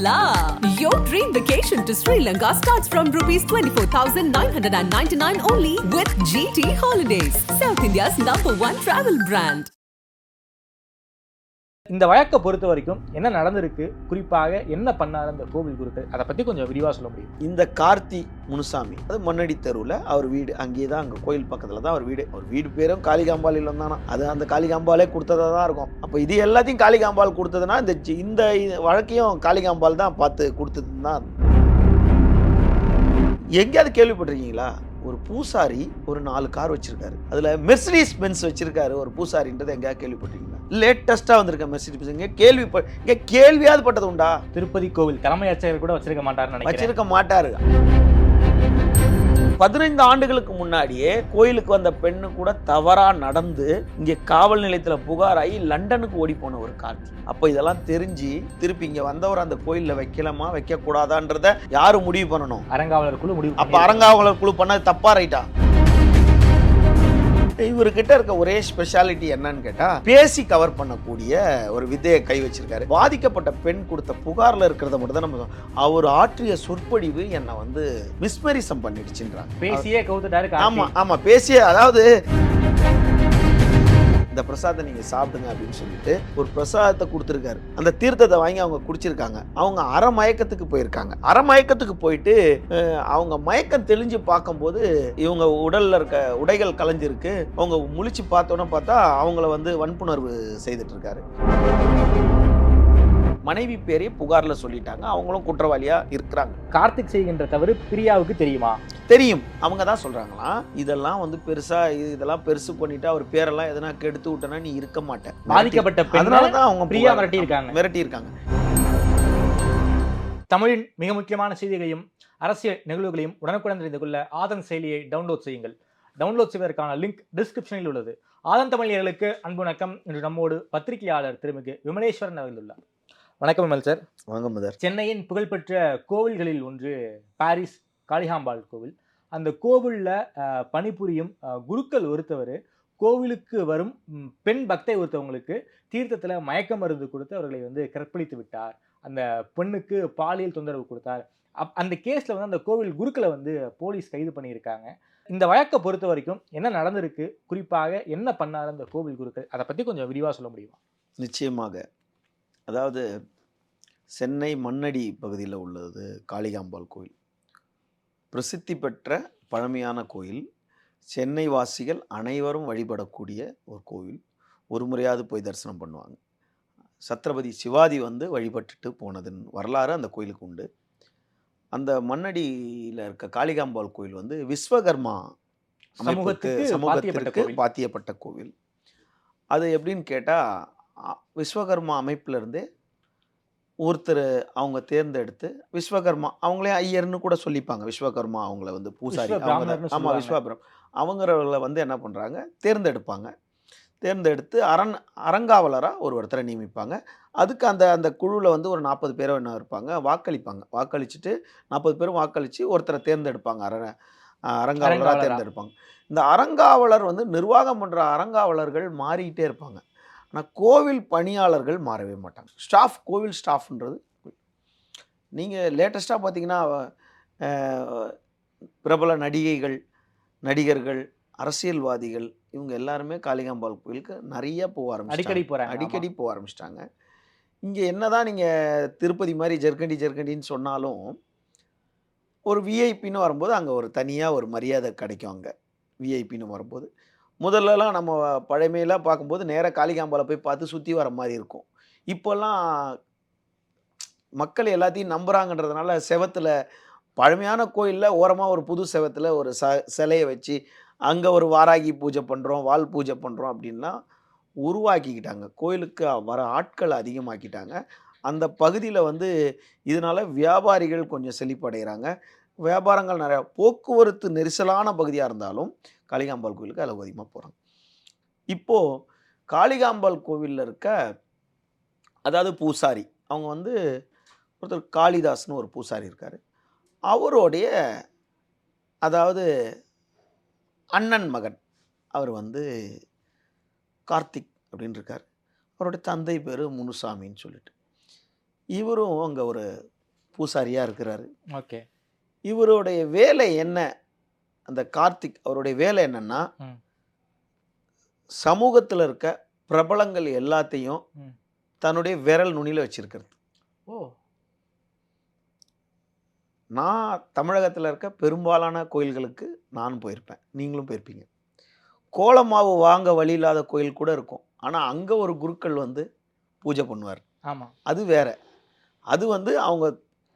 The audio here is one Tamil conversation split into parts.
la! Your dream vacation to Sri Lanka starts from rupees 24,999 only with GT Holidays, South India's #1 travel brand. இந்த வழக்கை பொறுத்த வரைக்கும் என்ன நடந்திருக்கு, குறிப்பாக என்ன பண்ணார் அந்த கோவில் குருக்கள், அதை பற்றி கொஞ்சம் விரிவாக சொல்ல முடியும்? இந்த கார்த்தி முனுசாமி அது மண்ணடி தெருவில் அவர் வீடு, அங்கேயே தான், அங்கே கோயில் பக்கத்தில் தான் அவர் வீடு பேரும் காளிகாம்பாள் இல்லம் தானே, அது அந்த காளிகாம்பாலே கொடுத்ததாக தான் இருக்கும். அப்போ இது எல்லாத்தையும் காளிகாம்பாள் கொடுத்ததுன்னா இந்த வழக்கையும் காளிகாம்பாள் தான் பார்த்து கொடுத்ததுன்னு தான். எங்கேயாவது கேள்விப்பட்டிருக்கீங்களா? ஒரு பூசாரி ஒரு 4 கார் வச்சிருக்காரு, அதுல மெர்சிடிஸ் பென்ஸ் வச்சிருக்காரு ஒரு பூசாரின்றது எங்கேயாவது கேள்விப்பட்டிருக்கீங்களா? லேட்டஸ்டா வந்திருக்க மெர்சிடிஸ் பென்ஸ் கேள்வியாவது பட்டது உண்டா? திருப்பதி கோவில் தலைமை அர்ச்சகர் கூட வச்சிருக்க மாட்டாரு. 15 ஆண்டுகளுக்கு முன்னாடியே கோயிலுக்கு வந்த பெண்ணு கூட தவறா நடந்து இங்கே காவல் நிலையத்தில் புகாராகி லண்டனுக்கு ஓடி போன ஒரு காட்சி. அப்போ இதெல்லாம் தெரிஞ்சு திருப்பி இங்கே வந்தவர் அந்த கோயிலில் வைக்கலாமா வைக்கக்கூடாதான்றத யாரு முடிவு பண்ணணும்? அறங்காவலர் குழு முடிவு. அப்போ அறங்காவலர் குழு பண்ணது தப்பா ரைட்டா? இவர்கிட்ட இருக்க ஒரே ஸ்பெஷாலிட்டி என்னன்னு கேட்டா, பேசி கவர் பண்ணக்கூடிய ஒரு வித்தையை கை வச்சிருக்காரு. பாதிக்கப்பட்ட பெண் கொடுத்த புகார்ல இருக்கிறத மட்டும் தான் நம்ம, அவர் ஆற்றிய சொற்பொழிவு என்ன மிஸ்மரிசம் பண்ணிடுச்சுன்றாங்க. பேசியே கவுத்துட்டாரு. ஆமா பேசியே, அதாவது இந்த பிரசாதத்தை நீங்க சாப்பிடுங்க அப்படின்னு சொல்லிட்டு ஒரு பிரசாதத்தை கொடுத்துருக்காரு. அந்த தீர்த்தத்தை வாங்கி அவங்க குடிச்சிருக்காங்க. அவங்க அறமயக்கத்துக்கு போயிருக்காங்க. அறமயக்கத்துக்கு போயிட்டு அவங்க மயக்கம் தெளிஞ்சு பார்க்கும்போது இவங்க உடல்ல இருக்க உடைகள் கலைஞ்சிருக்கு. அவங்க முழிச்சு பார்த்தோன்னு பார்த்தா அவங்கள வன்புணர்வு செய்துட்டு இருக்காரு. மனைவி பேரே புகார்ல சொல்லிட்டாங்க. அவங்களும் குற்றவாளியா இருக்கிறாங்க. கார்த்திக் செய்கின்ற தவறு பிரியாவுக்கு தெரியுமா? தெரியும். அவங்க தான் சொல்றாங்களாம், இதெல்லாம் பெருசா இதெல்லாம் பெருசு பண்ணிட்டு அவர் பேரெல்லாம் எதனா கெடுத்து விட்டனா நீ இருக்க மாட்டேன். பாதிக்கப்பட்ட அதனால தான் அவங்க பிரியா மிரட்டி இருக்காங்க. தமிழின் மிக முக்கியமான செய்திகளையும் அரசியல் நிகழ்வுகளையும் உடனுக்குடன் தெரிந்து கொள்ள ஆதன் செயலியை டவுன்லோட் செய்யுங்கள். டவுன்லோட் செய்வதற்கான லிங்க் டிஸ்கிரிப்ஷனில் உள்ளது. ஆதன் தமிழர்களுக்கு அன்பு வணக்கம். இன்று நம்மோடு பத்திரிகையாளர் திருமிகு விமலேஸ்வரன் அவர்கள் உள்ளார். வணக்கம் விமல் சார். வணக்கம் மதர். சென்னையின் புகழ்பெற்ற கோவில்களில் ஒன்று பாரிஸ் காளிகாம்பாள் கோவில். அந்த கோவிலில் பணிபுரியும் குருக்கள் ஒருத்தவர் கோவிலுக்கு வரும் பெண் பக்தை ஒருத்தவங்களுக்கு தீர்த்தத்தில் மயக்க மருந்து கொடுத்து அவர்களை கற்பழித்து விட்டார். அந்த பெண்ணுக்கு பாலியல் தொந்தரவு கொடுத்தார். அந்த கேஸில் அந்த கோவில் குருக்களை போலீஸ் கைது பண்ணியிருக்காங்க. இந்த வழக்கை பொறுத்த வரைக்கும் என்ன நடந்திருக்கு, குறிப்பாக என்ன பண்ணார் அந்த கோவில் குருக்கள், அதை பற்றி கொஞ்சம் விரிவாக சொல்ல முடியுமா? நிச்சயமாக. அதாவது சென்னை மண்ணடி பகுதியில் உள்ளது காளிகாம்பாள் கோயில். பிரசித்தி பெற்ற பழமையான கோயில். சென்னை வாசிகள் அனைவரும் வழிபடக்கூடிய ஒரு கோவில். ஒரு முறையாவது போய் தரிசனம் பண்ணுவாங்க. சத்ரபதி சிவாஜி வழிபட்டுட்டு போனதன் வரலாறு அந்த கோயிலுக்கு உண்டு. அந்த மண்ணடியில் இருக்க காளிகாம்பாள் கோயில் விஸ்வகர்மா சமூகத்துக்கு பாத்தியப்பட்ட கோவில். அது எப்படின்னு கேட்டால், விஸ்வகர்மா அமைப்பிலிருந்தே ஒருத்தர் அவங்க தேர்ந்தெடுத்து, விஸ்வகர்மா அவங்களே ஐயர்னு கூட சொல்லிப்பாங்க. விஸ்வகர்மா அவங்கள பூசாரி, ஆமாம் விஸ்வபிரம், அவங்கள என்ன பண்ணுறாங்க, தேர்ந்தெடுத்து அறங்காவலராக ஒருத்தரை நியமிப்பாங்க. அதுக்கு அந்த குழுவில் ஒரு 40 பேரோ என்ன இருப்பாங்க, வாக்களிச்சுட்டு 40 பேரும் வாக்களித்து ஒருத்தரை தேர்ந்தெடுப்பாங்க. அறங்காவலராக தேர்ந்தெடுப்பாங்க. இந்த அறங்காவலர் நிர்வாகம் பண்ணுற அறங்காவலர்கள் மாறிக்கிட்டே இருப்பாங்க. ஆனால் கோவில் பணியாளர்கள் மாறவே மாட்டாங்க. கோவில் ஸ்டாஃப்ன்றது. நீங்கள் லேட்டஸ்ட்டாக பார்த்தீங்கன்னா பிரபல நடிகர்கள், அரசியல்வாதிகள் இவங்க எல்லாருமே காளிகாம்பாள் கோயிலுக்கு நிறைய அடிக்கடி போக ஆரம்பிச்சிட்டாங்க. இங்கே என்ன தான் நீங்கள் திருப்பதி மாதிரி ஜெர்கண்டின்னு சொன்னாலும் ஒரு விஐபின்னு வரும்போது அங்கே ஒரு தனியாக ஒரு மரியாதை கிடைக்கும். அங்கே விஐபின்னு வரும்போது முதல்லலாம் நம்ம பழமையெல்லாம் பார்க்கும்போது நேராக காளிகாம்பாளை போய் பார்த்து சுற்றி வர மாதிரி இருக்கும். இப்போல்லாம் மக்கள் எல்லாத்தையும் நம்புகிறாங்கன்றதுனால செவத்தில் பழமையான கோயிலில் ஓரமாக ஒரு புது செவத்தில் ஒரு சிலையை வச்சு அங்கே ஒரு வாராகி பூஜை பண்ணுறோம், வால் பூஜை பண்ணுறோம் அப்படின்லாம் உருவாக்கிக்கிட்டாங்க. கோயிலுக்கு வர ஆட்கள் அதிகமாக்கிட்டாங்க. அந்த பகுதியில் இதனால் வியாபாரிகள் கொஞ்சம் செழிப்படைகிறாங்க. வியாபாரங்கள் நிறையா. போக்குவரத்து நெரிசலான பகுதியாக இருந்தாலும் காளிகாம்பாள் கோவிலுக்கு அளவு அதிகமாக போகிறாங்க. இப்போது காளிகாம்பாள் கோவிலில் இருக்க, அதாவது பூசாரி, அவங்க ஒருத்தர் காளிதாஸ்னு ஒரு பூசாரி இருக்கார். அவருடைய அதாவது அண்ணன் மகன் அவர் கார்த்திக் அப்படின்னு இருக்கார். அவருடைய தந்தை பேர் முனுசாமின்னு சொல்லிட்டு. இவரும் அங்கே ஒரு பூசாரியாக இருக்கிறாரு. ஓகே. இவருடைய வேலை என்ன? அந்த கார்த்திக் அவருடைய வேலை என்னன்னா, ம். சமூகத்தில் இருக்க பிரபலங்கள் எல்லாத்தையும் ம். தன்னுடைய விரல் நுனியில் வச்சிருக்கிறது. ஓ! நான் தமிழகத்தில் இருக்க பெரும்பாலான கோயில்களுக்கு நானும் போயிருப்பேன், நீங்களும் போயிருப்பீங்க. கோலமாவு வாங்க வழி இல்லாத கோயில் கூட இருக்கும். ஆனால் அங்கே ஒரு குருக்கள் வந்து பூஜை பண்ணுவார். ஆமா. அது வேற. அது வந்து அவங்க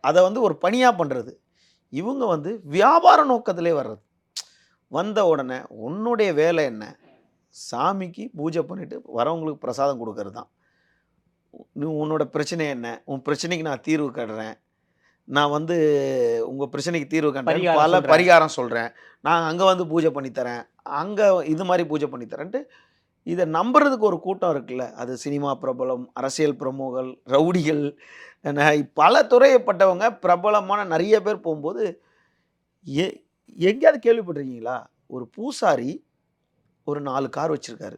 அதை வந்து ஒரு பணியாக பண்ணுறது. இவங்க வந்து வியாபார நோக்கத்திலே வர்றது. வந்த உடனே உன்னுடைய வேலை என்ன? சாமிக்கு பூஜை பண்ணிட்டு வரவங்களுக்கு பிரசாதம் கொடுக்கறது தான். நீ உன்னோட பிரச்சனை என்ன? உன் பிரச்சனைக்கு நான் தீர்வு காட்டுறேன். நான் வந்து உங்கள் பிரச்சனைக்கு தீர்வு காட்டுறேன், பரிகாரம் பல சொல்றேன். பரிகாரம் சொல்கிறேன். நான் அங்கே வந்து பூஜை பண்ணித்தரேன், அங்கே இது மாதிரி பூஜை பண்ணித்தரேன்ட்டு இதை நம்புறதுக்கு ஒரு கூட்டம் இருக்குல்ல. அது சினிமா பிரபலம், அரசியல் பிரமுகர்கள், ரவுடிகள், பல துறையப்பட்டவங்க பிரபலமான நிறைய பேர் போகும்போது எங்கேயாவது கேள்விப்பட்டிருக்கீங்களா? ஒரு பூசாரி ஒரு 4 கார் வச்சுருக்காரு,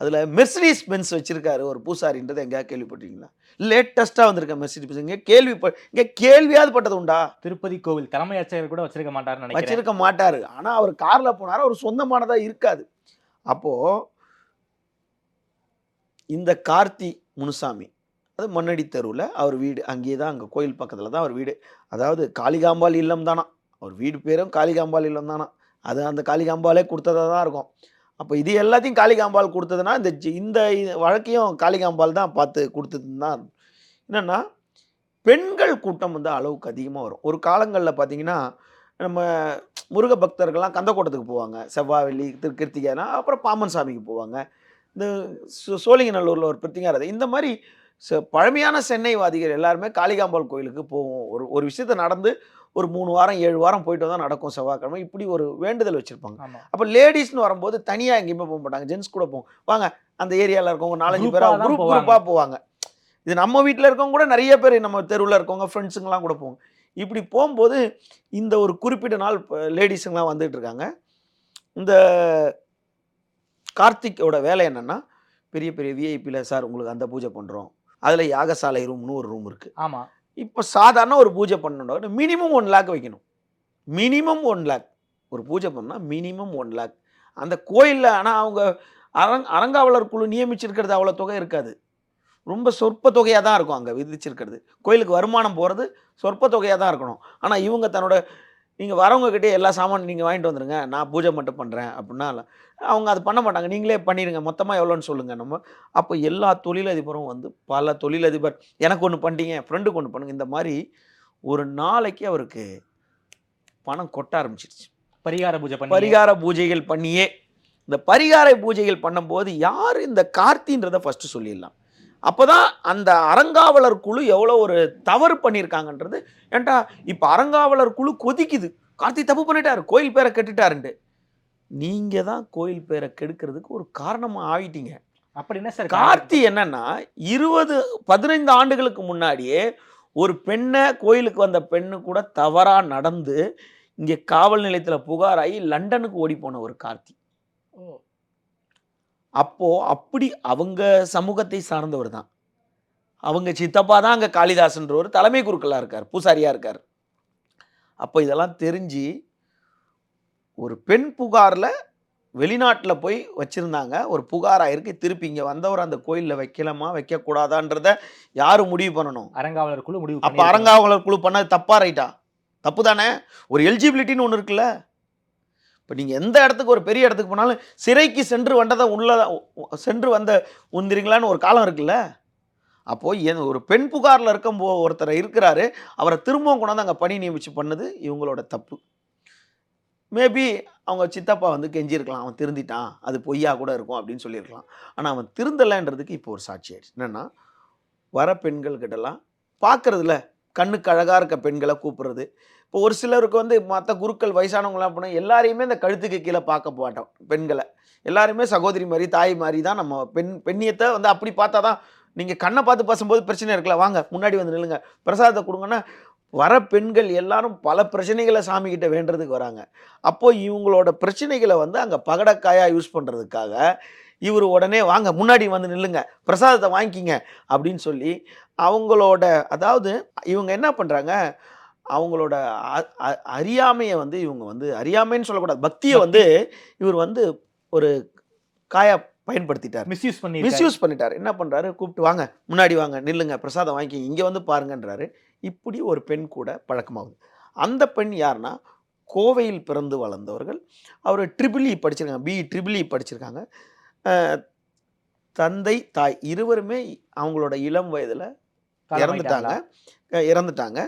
அதில் மெர்சிடிஸ் பென்ஸ் வச்சுருக்காரு ஒரு பூசாரின்றதை எங்கேயாவது கேள்விப்பட்டிருக்கீங்களா? லேட்டஸ்ட்டாக வந்திருக்க மெர்சிடிஸ் பென்ஸ் இங்கே கேள்வியாவது பட்டது உண்டா? திருப்பதி கோவில் தலைமை அர்ச்சகர் கூட வச்சிருக்க மாட்டாருன்னு நினைக்கிறேன். வச்சிருக்க மாட்டார். ஆனால் அவர் காரில் போனார், அவர் சொந்தமானதாக இருக்காது. அப்போது இந்த கார்த்தி முனுசாமி அது மண்ணடி தெருவில் அவர் வீடு, அங்கேயே தான், அங்கே கோயில் பக்கத்தில் தான் அவர் வீடு. அதாவது காளிகாம்பாள் இல்லம் தானா, அவர் வீடு பேரும் காளிகாம்பாள் இல்லம் தானா. அது அந்த காளிகாம்பாலே கொடுத்ததாக தான் இருக்கும். அப்போ இது எல்லாத்தையும் காளிகாம்பாள் கொடுத்ததுன்னா இந்த வழக்கையும் காளிகாம்பாள் தான் பார்த்து கொடுத்ததுன்னு தான். என்னென்னா பெண்கள் கூட்டம் வந்து அளவுக்கு அதிகமாக வரும். ஒரு காலங்களில் பார்த்தீங்கன்னா நம்ம முருக பக்தர்கள்லாம் கந்தக்கோட்டத்துக்கு போவாங்க, செவ்வாய் வெள்ளி கிருத்திகைனா. அப்புறம் பாம்பன் சாமிக்கு போவாங்க. இந்த சோழிங்கநல்லூரில் ஒரு பிரத்திங்காரது. இந்த மாதிரி பழமையான சென்னைவாதிகள் எல்லாருமே காளிகாம்பாள் கோயிலுக்கு போவோம். ஒரு விஷயத்தை நடந்து ஒரு 3 வாரம் 7 வாரம் போயிட்டு தான் நடக்கும் செவ்வாய்க்கிழமை. இப்படி ஒரு வேண்டுதல் வச்சுருப்பாங்க. அப்போ லேடிஸ்னு வரும்போது தனியாக எங்கேயுமே போக மாட்டாங்க, ஜென்ஸ் கூட போவோம். வாங்க அந்த ஏரியாவில் இருக்கவங்க 4-5 பேராக குரூப்பாக போவாங்க. இது நம்ம வீட்டில் இருக்கவங்க கூட நிறைய பேர், நம்ம தெருவில் இருக்கவங்க ஃப்ரெண்ட்ஸுங்கெலாம் கூட போவோம். இப்படி போகும்போது இந்த ஒரு குறிப்பிட்ட நாள் லேடிஸுங்கெலாம் வந்துட்டு இருக்காங்க. இந்த கார்த்திக்கோட வேலை என்னென்னா, பெரிய பெரிய விஐபியில் சார் உங்களுக்கு அந்த பூஜை பண்ணுறோம், அதில் யாகசாலை ரூம்னு ஒரு ரூம் இருக்குது. ஆமாம். இப்போ சாதாரண ஒரு பூஜை பண்ணணும்னா மினிமம் 1 லேக் வைக்கணும். மினிமம் 1 லேக். ஒரு பூஜை பண்ணால் மினிமம் 1 லேக். அந்த கோயிலில் ஆனால் அவங்க அறங்காவலர் குழு நியமிச்சிருக்கிறது அவ்வளோ தொகை இருக்காது. ரொம்ப சொற்ப தொகையாக தான் இருக்கும் அங்கே விதிச்சிருக்கிறது. கோயிலுக்கு வருமானம் போகிறது சொற்ப தொகையாக தான் இருக்கணும். ஆனால் இவங்க தன்னோட நீங்கள் வரவங்கக்கிட்டே எல்லா சாமானும் நீங்கள் வாங்கிட்டு வந்துடுங்க, நான் பூஜை மட்டும் பண்ணுறேன் அப்படின்னா அவங்க அது பண்ண மாட்டாங்க. நீங்களே பண்ணிடுங்க, மொத்தமாக எவ்வளோன்னு சொல்லுங்கள். நம்ம அப்போ எல்லா தொழிலதிபரும் வந்து பல தொழிலதிபர் எனக்கு ஒன்று பண்ணிட்டீங்க, ஃப்ரெண்டுக்கு ஒன்று பண்ணுங்க, இந்த மாதிரி ஒரு நாளைக்கு அவருக்கு பணம் கொட்ட ஆரம்பிச்சிருச்சு. பரிகார பூஜைகள் பண்ணியே. இந்த பரிகார பூஜைகள் பண்ணும்போது யார் இந்த கார்த்தின்றதை ஃபஸ்ட்டு சொல்லிடலாம். அப்போ தான் அந்த அறங்காவலர் குழு எவ்வளோ ஒரு தவறு பண்ணியிருக்காங்கன்றது. ஏன்டா இப்போ அறங்காவலர் குழு கொதிக்குது, கார்த்தி தப்பு பண்ணிட்டார், கோயில் பேரை கெட்டுட்டாருன்ட்டு. நீங்கள் தான் கோயில் பேரை கெடுக்கிறதுக்கு ஒரு காரணமாக ஆகிட்டீங்க. அப்படின்னா சார் கார்த்தி என்னன்னா 15 ஆண்டுகளுக்கு முன்னாடியே ஒரு பெண்ணை, கோயிலுக்கு வந்த பெண்ணு கூட தவறாக நடந்து இங்கே காவல் நிலையத்தில் புகாராகி லண்டனுக்கு ஓடி போன ஒரு கார்த்தி. அப்போ அப்படி அவங்க சமூகத்தை சார்ந்தவர் தான். அவங்க சித்தப்பா தான் அங்கே காளிதாசன்ற ஒரு தலைமை குருக்களாக இருக்கார், பூசாரியாக இருக்கார். அப்போ இதெல்லாம் தெரிஞ்சு ஒரு பெண் புகாரில் வெளிநாட்டில் போய் வச்சுருந்தாங்க, ஒரு புகாராக இருக்குது. திருப்பி இங்கே வந்தவர் அந்த கோயிலில் வைக்கலாமா வைக்கக்கூடாதான்றத யார் முடிவு பண்ணணும்? அறங்காவலர் குழு முடிவு. அப்போ அறங்காவலர் குழு பண்ணது தப்பா ரைட்டா? தப்பு தானே. ஒரு எலிஜிபிலிட்டின்னு ஒன்று இருக்குல்ல. இப்போ நீங்கள் எந்த இடத்துக்கு, ஒரு பெரிய இடத்துக்கு போனாலும் சிறைக்கு சென்று வந்த உந்திரிங்களான்னு ஒரு காலம் இருக்குல்ல. அப்போது ஒரு பெண் புகாரில் இருக்கும்போது ஒருத்தர் இருக்கிறாரு, அவரை திரும்பவும் கொண்டாந்து அங்கே பணி நியமித்து பண்ணது இவங்களோட தப்பு. மேபி அவங்க சித்தப்பா வந்து கெஞ்சிருக்கலாம், அவன் திருந்திட்டான், அது பொய்யா கூட இருக்கும் அப்படின்னு சொல்லியிருக்கலாம். ஆனால் அவன் திருந்தலைன்றதுக்கு இப்போ ஒரு சாட்சி ஆயிடுச்சு. என்னென்னா, வர பெண்கள்கிட்டலாம் பார்க்குறதுல கண்ணுக்கு அழகாக இருக்க பெண்களை கூப்பிட்றது. இப்போ ஒரு சிலருக்கு வந்து மற்ற குருக்கள் வயசானவங்களாம் போனால் எல்லாரையுமே இந்த கழுத்துக்கு கீழே பார்க்க போட்டோம் பெண்களை. எல்லாருமே சகோதரி மாதிரி, தாய் மாதிரி தான். நம்ம பெண்ணியத்தை வந்து அப்படி பார்த்தா தான். நீங்கள் கண்ணை பார்த்து பேசும்போது பிரச்சனை இருக்குல்ல, வாங்க முன்னாடி வந்து நில்லுங்க, பிரசாதத்தை கொடுங்கன்னா வர பெண்கள் எல்லாரும் பல பிரச்சனைகளை சாமிக்கிட்ட வேண்டுறதுக்கு வராங்க. அப்போது இவங்களோட பிரச்சனைகளை வந்து அங்கே பகடக்காயாக யூஸ் பண்ணுறதுக்காக இவர் உடனே வாங்க முன்னாடி வந்து நில்லுங்க, பிரசாதத்தை வாங்கிக்கிங்க அப்படின்னு சொல்லி அவங்களோட, அதாவது இவங்க என்ன பண்ணுறாங்க, அவங்களோட அறியாமையை வந்து இவங்க வந்து, அறியாமைன்னு சொல்லக்கூடாது, பக்தியை வந்து இவர் வந்து ஒரு காயா பயன்படுத்திட்டார், மிஸ்யூஸ் பண்ணிட்டார். என்ன பண்ணுறாரு, கூப்பிட்டு வாங்க முன்னாடி வாங்க நில்லுங்க, பிரசாதம் வாங்கி இங்கே வந்து பாருங்கன்றாரு. இப்படி ஒரு பெண் கூட பழக்கமாகுது. அந்த பெண் யாருன்னா, கோவையில் பிறந்து வளர்ந்தவர்கள். அவர் ட்ரிபிள் படிச்சிருக்காங்க, ட்ரிபிள் படிச்சிருக்காங்க. தந்தை தாய் இருவருமே அவங்களோட இளம் வயதில் இறந்துட்டாங்க.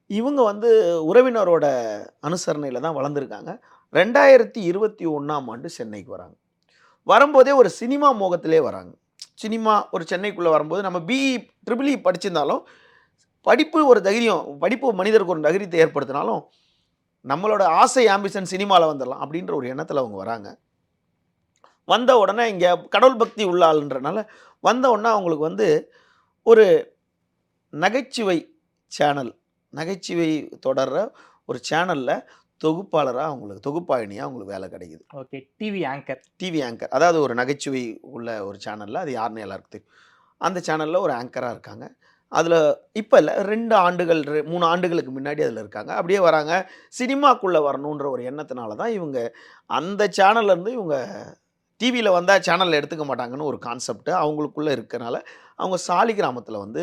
இவங்க வந்து உறவினரோட அனுசரணையில் தான் வளர்ந்துருக்காங்க. 2021ஆம் ஆண்டு சென்னைக்கு வராங்க. வரும்போதே ஒரு சினிமா மோகத்திலே வராங்க. சினிமா ஒரு சென்னைக்குள்ளே வரும்போது நம்ம ட்ரிபிள் படிச்சிருந்தாலும் படிப்பு ஒரு தைரியம், படிப்பு மனிதருக்கு ஒரு தைரியத்தை ஏற்படுத்தினாலும் நம்மளோட ஆசை ஆம்பிஷன் சினிமாவில் வந்துடலாம் அப்படின்ற ஒரு எண்ணத்தில் அவங்க வராங்க. வந்த உடனே இங்கே கடவுள் பக்தி உள்ள ஆளுன்றனால வந்த உடனே அவங்களுக்கு வந்து ஒரு நகைச்சுவை சேனல், நகைச்சுவை தொடர்ற ஒரு சேனலில் தொகுப்பாளராக அவங்களுக்கு, தொகுப்பாயினியாக அவங்களுக்கு வேலை கிடைக்குது. ஓகே, டிவி ஆங்கர், அதாவது ஒரு நகைச்சுவை உள்ள ஒரு சேனலில், அது யாருன்னு எல்லாருக்கும் தெரியும், அந்த சேனலில் ஒரு ஆங்கராக இருக்காங்க. அதில் இப்போ இல்லை, 2 ஆண்டுகள் 3 ஆண்டுகளுக்கு முன்னாடி அதில் இருக்காங்க. அப்படியே வராங்க. சினிமாக்குள்ளே வரணுன்ற ஒரு எண்ணத்தினால தான் இவங்க அந்த சேனல்லேருந்து இவங்க டிவியில் வந்தால் சேனலில் எடுத்துக்க மாட்டாங்கன்னு ஒரு கான்செப்ட் அவங்களுக்குள்ளே இருக்கனால அவங்க சாலிகிராமத்தில் வந்து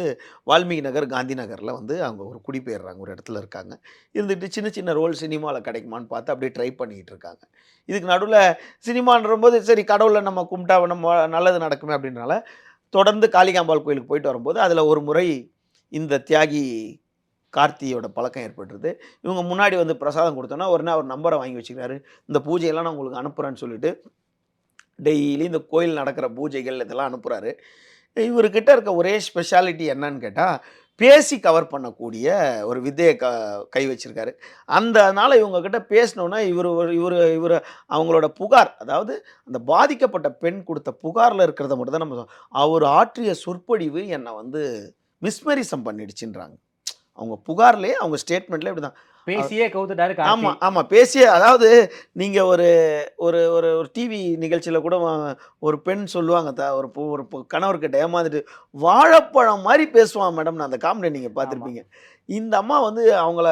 வால்மீகி நகர், காந்தி நகரில் வந்து அவங்க ஒரு குடிபெயர்றாங்க, ஒரு இடத்துல இருக்காங்க. இருந்துட்டு சின்ன சின்ன ரோல் சினிமாவில் கிடைக்குமான்னு பார்த்து அப்படியே ட்ரை பண்ணிகிட்டு இருக்காங்க. இதுக்கு நடுவில் சினிமான்றபோது சரி கடவுளை நம்ம கும்பிட்டா நம்ம நல்லது நடக்குமே அப்படின்றனால தொடர்ந்து காளிகாம்பாள் கோயிலுக்கு போயிட்டு வரும்போது அதில் ஒரு முறை இந்த தியாகி கார்த்தியோட பழக்கம் ஏற்பட்டுருது. இவங்க முன்னாடி வந்து பிரசாதம் கொடுத்தோன்னா உடனே அவர் நம்பரை வாங்கி வச்சுக்கிறாரு. இந்த பூஜையெல்லாம் நான் உங்களுக்கு அனுப்புகிறேன்னு சொல்லிட்டு டெய்லி இந்த கோயில் நடக்கிற பூஜைகள் இதெல்லாம் அனுப்புகிறாரு. இவர்கிட்ட இருக்க ஒரே ஸ்பெஷாலிட்டி என்னன்னு கேட்டால், பேசி கவர் பண்ணக்கூடிய ஒரு வித்தையை கை வச்சிருக்காரு. அதனால் இவங்கக்கிட்ட பேசினோன்னா இவர் அவங்களோட புகார், அதாவது அந்த பாதிக்கப்பட்ட பெண் கொடுத்த புகாரில் இருக்கிறத மட்டும் தான் நம்ம அவர் ஆற்றிய சொற்பொழிவு என்னை வந்து மிஸ்மரிசம் பண்ணிடுச்சுன்றாங்க. அவங்க புகார்லேயே அவங்க ஸ்டேட்மெண்ட்லேயே இப்படி தான் பேசியே கவுத்துட்டாரு. ஆமாம் பேசியே, அதாவது நீங்கள் ஒரு ஒரு ஒரு ஒரு டிவி நிகழ்ச்சியில் கூட ஒரு பெண் சொல்லுவாங்க, ஒரு கணவர்கிட்ட ஏமாந்துட்டு வாழைப்பழம் மாதிரி பேசுவான் மேடம், அந்த காமெடி நீங்கள் பார்த்துருப்பீங்க. இந்த அம்மா வந்து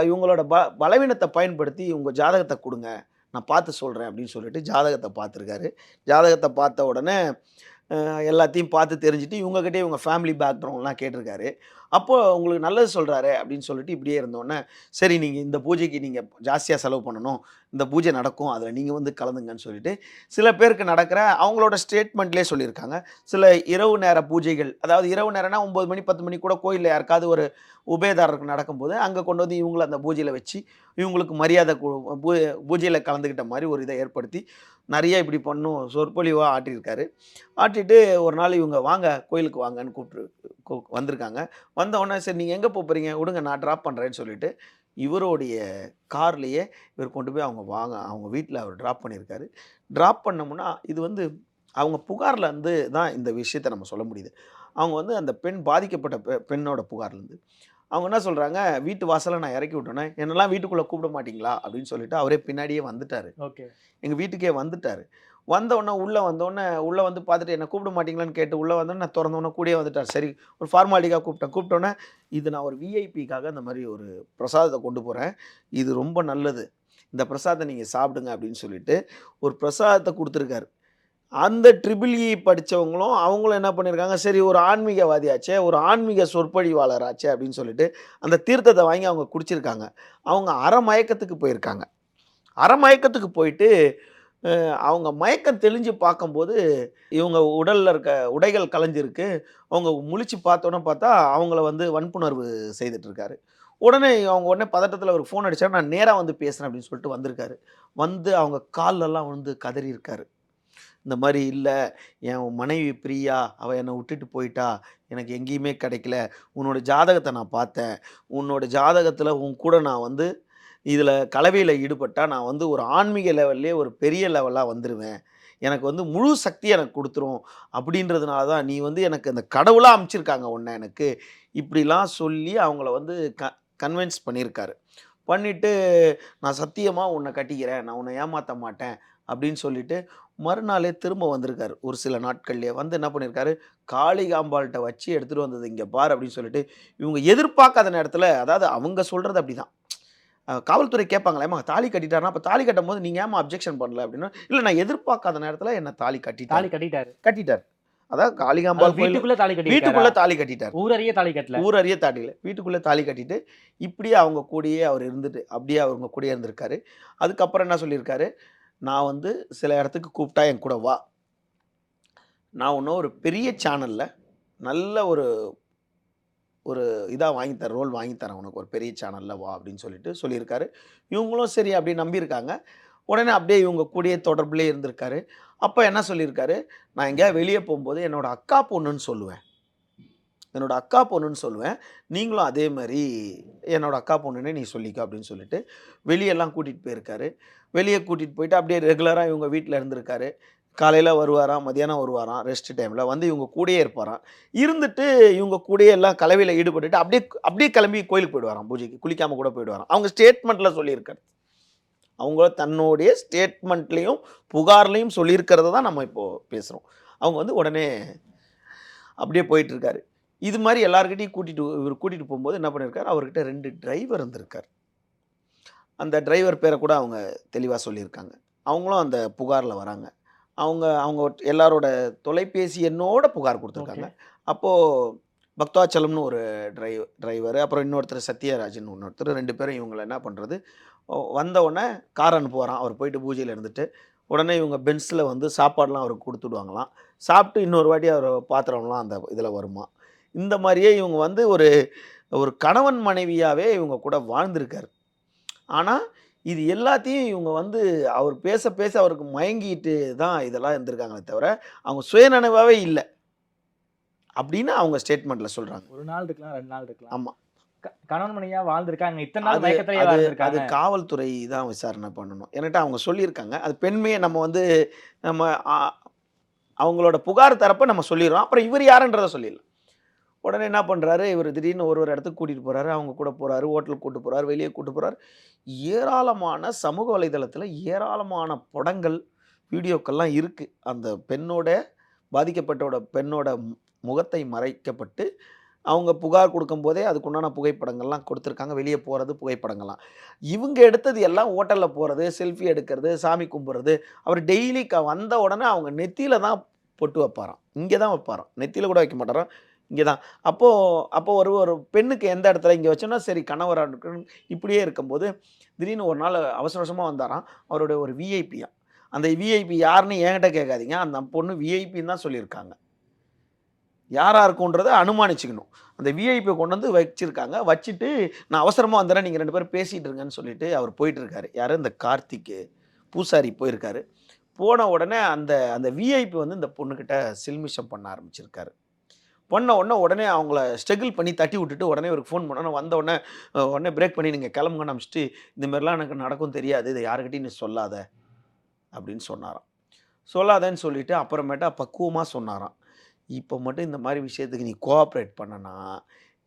இவங்களோட பலவீனத்தை பயன்படுத்தி உங்கள் ஜாதகத்தை கொடுங்க நான் பார்த்து சொல்கிறேன் அப்படின்னு சொல்லிட்டு ஜாதகத்தை பார்த்துருக்காரு. ஜாதகத்தை பார்த்த உடனே எல்லாத்தையும் பார்த்து தெரிஞ்சுட்டு இவங்ககிட்டே இவங்க ஃபேமிலி பேக்ரவுண்ட்லாம் கேட்டிருக்காரு. அப்போது உங்களுக்கு நல்லது சொல்கிறாரு அப்படின்னு சொல்லிட்டு இப்படியே இருந்தோடனே சரி நீங்கள் இந்த பூஜைக்கு நீங்கள் ஜாஸ்தியாக செலவு பண்ணணும், இந்த பூஜை நடக்கும், அதில் நீங்கள் வந்து கலந்துங்கன்னு சொல்லிட்டு சில பேருக்கு நடக்கிற அவங்களோட ஸ்டேட்மெண்ட்லேயே சொல்லியிருக்காங்க. சில இரவு நேர பூஜைகள், அதாவது இரவு நேரம்னா 9 மணி 10 மணி கூட கோயிலில் யாருக்காவது ஒரு உபயதாரருக்கு நடக்கும்போது அங்கே கொண்டு வந்து இவங்களை அந்த பூஜையில் வச்சு இவங்களுக்கு மரியாதை பூஜையில் கலந்துக்கிட்ட மாதிரி ஒரு இதை ஏற்படுத்தி நிறைய இப்படி பண்ணும் சொற்பொழிவாக ஆட்டியிருக்காரு. ஆட்டிட்டு ஒரு நாள் இவங்க வாங்க கோயிலுக்கு வாங்கன்னு கூப்பிட்டு வந்திருக்காங்க. வந்த உடனே சரி நீங்கள் எங்கே போகிறீங்க, விடுங்க நான் ட்ராப் பண்ணுறேன்னு சொல்லிட்டு இவருடைய கார்லேயே இவர் கொண்டு போய் அவங்க வீட்டில் அவர் ட்ராப் பண்ணியிருக்காரு. ட்ராப் பண்ணோம்னா இது வந்து அவங்க புகார்லேருந்து தான் இந்த விஷயத்தை நம்ம சொல்ல முடியுது. அவங்க வந்து அந்த பெண் பாதிக்கப்பட்ட பெண்ணோட புகார்லேருந்து அவங்க என்ன சொல்கிறாங்க, வீட்டு வாசலை நான் இறக்கி விட்டோன்னே என்னெல்லாம் வீட்டுக்குள்ளே கூப்பிட மாட்டிங்களா அப்படின்னு சொல்லிட்டு அவரே பின்னாடியே வந்துட்டார். ஓகே, எங்கள் வீட்டுக்கே வந்துட்டார். வந்தோடனே உள்ளே வந்து பார்த்துட்டு என்னை கூப்பிட மாட்டிங்களான்னு கேட்டு உள்ளே வந்தோடனே நான் திறந்தோன்னே கூடயே வந்துட்டார். சரி ஒரு ஃபார்மாலிட்டிக்காக கூப்பிட்டோன்னே இது நான் ஒரு விஐபிக்காக இந்த மாதிரி ஒரு பிரசாதத்தை கொண்டு போகிறேன், இது ரொம்ப நல்லது, இந்த பிரசாதத்தை நீங்கள் சாப்பிடுங்க அப்படின்னு சொல்லிட்டு ஒரு பிரசாதத்தை கொடுத்துருக்காரு. அந்த ட்ரிபிள் படித்தவங்களும் அவங்களும் என்ன பண்ணியிருக்காங்க, சரி ஒரு ஆன்மீகவாதியாச்சே, ஒரு ஆன்மீக சொற்பொழிவாளராச்சே அப்படின்னு சொல்லிட்டு அந்த தீர்த்தத்தை வாங்கி அவங்க குடிச்சிருக்காங்க. அவங்க அறமயக்கத்துக்கு போயிருக்காங்க. அறமயக்கத்துக்கு போயிட்டு அவங்க மயக்கம் தெளிஞ்சு பார்க்கும்போது இவங்க உடலில் இருக்க உடைகள் கலைஞ்சிருக்கு. அவங்க முழிச்சு பார்த்தா அவங்கள வந்து வன்புணர்வு செய்துட்ருக்காரு. உடனே பதட்டத்தில் ஒரு ஃபோன் அடித்தார். நான் நேராக வந்து பேசுகிறேன் அப்படின்னு சொல்லிட்டு வந்திருக்காரு. வந்து அவங்க கால்லெல்லாம் வந்து கதறி இருக்காரு. இந்த மாதிரி இல்லை, என் மனைவி பிரியா அவள் என்னை விட்டுட்டு போயிட்டா, எனக்கு எங்கேயுமே கிடைக்கல, உன்னோட ஜாதகத்தை நான் பார்த்தேன், உன்னோட ஜாதகத்தில் உன் கூட நான் வந்து இதில் கலவையில் ஈடுபட்டால் நான் வந்து ஒரு ஆன்மீக லெவல்லே ஒரு பெரிய லெவலாக வந்துடுவேன், எனக்கு வந்து முழு சக்தி எனக்கு கொடுத்துரும், அப்படின்றதுனால தான் நீ வந்து எனக்கு அந்த கடவுளாக அமைச்சிருக்காங்க உன்னை எனக்கு, இப்படிலாம் சொல்லி அவங்கள வந்து கன்வின்ஸ் பண்ணியிருக்காரு. பண்ணிவிட்டு நான் சத்தியமாக உன்னை கட்டிக்கிறேன், நான் உன்னை ஏமாற்ற மாட்டேன் அப்படின்னு சொல்லிட்டு மறுநாளே திரும்ப வந்திருக்காரு. ஒரு சில நாட்கள்லயே வந்து என்ன பண்ணியிருக்காரு, காளிகாம்பாள்ட்ட வச்சு எடுத்துட்டு வந்தது இங்க பாரு அப்படின்னு சொல்லிட்டு, இவங்க எதிர்பார்க்காத நேரத்துல அதாவது அவங்க சொல்றது அப்படிதான். காவல்துறை கேட்பாங்களா, "ஏம்மா தாலி கட்டிட்டாருன்னா, அப்ப தாலி கட்டும்போது நீங்க ஏம்மா அப்ஜெக்ஷன் பண்ணல?" அப்படின்னா, "இல்ல நான் எதிர்பார்க்காத நேரத்துல என்ன தாலி தாலி கட்டிட்டாரு." கட்டிட்டாரு. கட்டிட்டார். அதாவது அதாவது காளிகாம்பாள் கோயில் வீட்டுக்குள்ள தாலி கட்டியிருக்காரா? வீட்டுக்குள்ள தாலி கட்டிட்டார். ஊரறிய தாலி கட்டல. ஊரறிய தாலில. வீட்டுக்குள்ள தாலி கட்டிட்டு, இப்படியே அவங்க கூடயே அவர் இருந்துட்டு, அப்படியே அவங்க கூடயே இருந்திருக்காரு. அதுக்கப்புறம் என்ன சொல்லியிருக்காரு, "நான் வந்து சில இடத்துக்கு கூப்பிட்டா என் கூட வா. நான் உன்ன ஒரு பெரிய சேனல்ல நல்ல ஒரு ஒரு இதா வாங்கி தரேன், ரோல் வாங்கி தரேன் உனக்கு. ஒரு பெரிய சேனல்ல வா" அப்படின்னு சொல்லிட்டு சொல்லியிருக்காரு. இவங்களும் சரி அப்படின்னு நம்பியிருக்காங்க. உடனே அப்படியே இவங்க கூடயே தொடர்புலயே இருந்திருக்காரு. அப்ப என்ன சொல்லியிருக்காரு, "நான் எங்கேயாவது வெளிய போம்போது என்னோட அக்கா பொண்ணுன்னு சொல்லுவேன். என்னோட அக்கா பொண்ணுன்னு சொல்லுவேன். நீங்களும் அதே மாரி என்னோட அக்கா பொண்ணுன்னே நீ சொல்லிக்க" அப்படின்னு சொல்லிட்டு வெளியலாம் கூட்டிட்டு போயிருக்காரு. வெளிய கூட்டிட்டு போயிட்டு அப்படியே ரெகுலரா இவங்க வீட்ல இருந்திருக்காரு. காலையில வருவாராம், மதியானம் வருவாராம் ரெஸ்ட் டைம்ல. வந்து இவங்க கூடயே இருப்பாராம். இருந்துட்டு இவங்க கூடயே எல்லாம் கலவையில ஈடுபட்டுட்டு அப்படியே அப்படியே கிளம்பி கோயிலுக்கு போயிடுவாராம் பூஜைக்கு. குளிக்காம கூட போயிடுவாராம். அவங்க ஸ்டேட்மெண்ட்ல சொல்லியிருக்காரு. அவங்க தன்னுடைய ஸ்டேட்மெண்ட்லயும், புகார்லயும் சொல்லியிருக்கிறத தான் நம்ம இப்போ பேசுறோம். அவங்க வந்து உடனே அப்படியே போயிட்டுருக்காரு. இது மாரி எல்லார்கிட்டயும் இவரு கூட்டிட்டு போம்போது என்ன பண்ணியிருக்காரு, அவர்கிட்ட 2 டிரைவர் இருந்திருக்காரு. அந்த டிரைவர் பேர கூட அவங்க தெளிவா சொல்லியிருக்காங்க. அவங்களும் அந்த புகார்ல வராங்க. அவங்க அவங்க எல்லாரோட தொலைபேசி எண்ணோட புகார் ஓகே. குடுத்துருக்காங்க. அப்போ பக்தவாச்சலம்னு ஒரு டிரைவரு, அப்புறம் இன்னொருத்தர் சத்யராஜ்ன்னு இன்னொருத்தர் 2 பேரும் இவங்கள என்ன பண்றது, வந்த உடனே கார் அனுப்புவாராம். அவர் போயிட்டு பூஜையில இருந்துட்டு, உடனே இவங்க பென்ஸ்ல வந்து சாப்பாடுலாம் அவருக்கு குடுத்து விடுவாங்களாம். சாப்பிட்டு இன்னொரு வாட்டி அவர் பாத்திரம்லாம் அந்த இதில வருமாம். இந்த மாரியே இவங்க வந்து ஒரு ஒரு கணவன் மனைவியாவே இவங்க கூட வாழ்ந்திருக்காரு. ஆனா, இது எல்லாத்தையும் இவங்க வந்து அவர் பேச, பேச அவருக்கு மயங்கிட்டு தான் இதெல்லாம் இருந்திருக்காங்களே தவிர, அவங்க சுயநினைவாவே இல்ல. அப்படின்னு அவங்க ஸ்டேட்மெண்ட்ல சொல்றாங்க. 1 நாள் இருக்கலாம், 2 நாள் இருக்கலாம். ஆமா. கணவன் மனைவியா வாழ்ந்திருக்காங்க. இத்தன நாள் அது மயக்கத்திலேயே அது அது வாழ்ந்திருக்காங்க. காவல்துறை தான் விசாரணை பண்ணணும். ஏன்னாட்டா அவங்க சொல்லியிருக்காங்க. அது பெண்மைய நம்ம வந்து நம்ம அ அவங்களோட புகார் தரப்ப நம்ம சொல்லிர்றோம். அப்புறம் இவர் யாருன்றத சொல்லிடலாம். உடனே என்ன பண்றாரு, இவரு திடீர்னு ஒரு இடத்துக்கு கூட்டிட்டு போறாரு. அவங்க கூட போறாரு. ஹோட்டலுக்கு கூட்டு போறாரு. வெளிய கூட்டு போறாரு. ஏராளமான சமூக வலைதளத்தில ஏராளமான படங்கள், வீடியோக்கள்லாம் இருக்கு. அந்த பெண்ணோட பாதிக்கப்பட்டோட பெண்ணோட முகத்தை மறைக்கப்பட்டு, அவங்க புகார் குடுக்கும்போதே அதுக்குண்டான புகைப்படங்கள்லாம் கொடுத்துருக்காங்க. வெளிய போறது புகைப்படங்கள்லாம். இவங்க எடுத்தது எல்லாம் ஹோட்டல்ல போறது, செல்ஃபி எடுக்கிறது, சாமி கும்பிடுறது. அவர் டெய்லி வந்த உடனே அவங்க நெத்தியில தான் பொட்டு வைப்பாராம். இங்க தான் வைப்பாராம். நெத்தியில கூட வைக்க மாட்டாராம். இங்க தான். அப்போ அப்போ ஒரு ஒரு பெண்ணுக்கு எந்த இடத்துல இங்க வச்சோம்னா சரி கணவரா இருக்கணும். இப்படியே இருக்கும்போது, திடீர்னு ஒரு நாள் அவசர அவசரமா வந்தாராம். அவருடைய ஒரு விஐபியாம். அந்த விஐபி யாருன்னு என்கிட்ட கேட்காதீங்க. அந்த பொண்ணு விஐபின்னு தான் சொல்லியிருக்காங்க. யாரா இருக்கும்ன்றத அனுமானிச்சுக்கணும். அந்த விஐபிய கொண்டு வந்து வச்சிருக்காங்க. வச்சுட்டு நான் அவசரமா வந்துர்றேன். நீங்க 2 பேரும் பேசிட்டு இருங்கன்னு சொல்லிட்டு அவர் போயிட்டு இருக்காரு. யாரு? இந்த கார்த்திக்கு. பூசாரி போயிருக்காரு. போன உடனே அந்த அந்த விஐபி வந்து இந்த பொண்ணுகிட்ட சில்மிஷம் பண்ண ஆரம்பிச்சிருக்காரு. பண்ண உடனே அவங்கள ஸ்ட்ரகிள் பண்ணி தட்டி விட்டுட்டு உடனே இவருக்கு ஃபோன் பண்ணோனே வந்த உடனே உடனே பிரேக் பண்ணி நீங்க கிளம்புங்கன்னு அனுப்பிச்சுட்டு, இந்த மாரிலாம் எனக்கு நடக்கும் தெரியாது. இத யார்கிட்டயும் நீ சொல்லாத அப்படின்னு சொன்னாராம். சொல்லாதன்னு சொல்லிட்டு அப்புறமேட்டா பக்குவமா சொன்னாராம். இப்போ மட்டும் இந்த மாரி விஷயத்துக்கு நீ கோஆப்பரேட் பண்ணனா,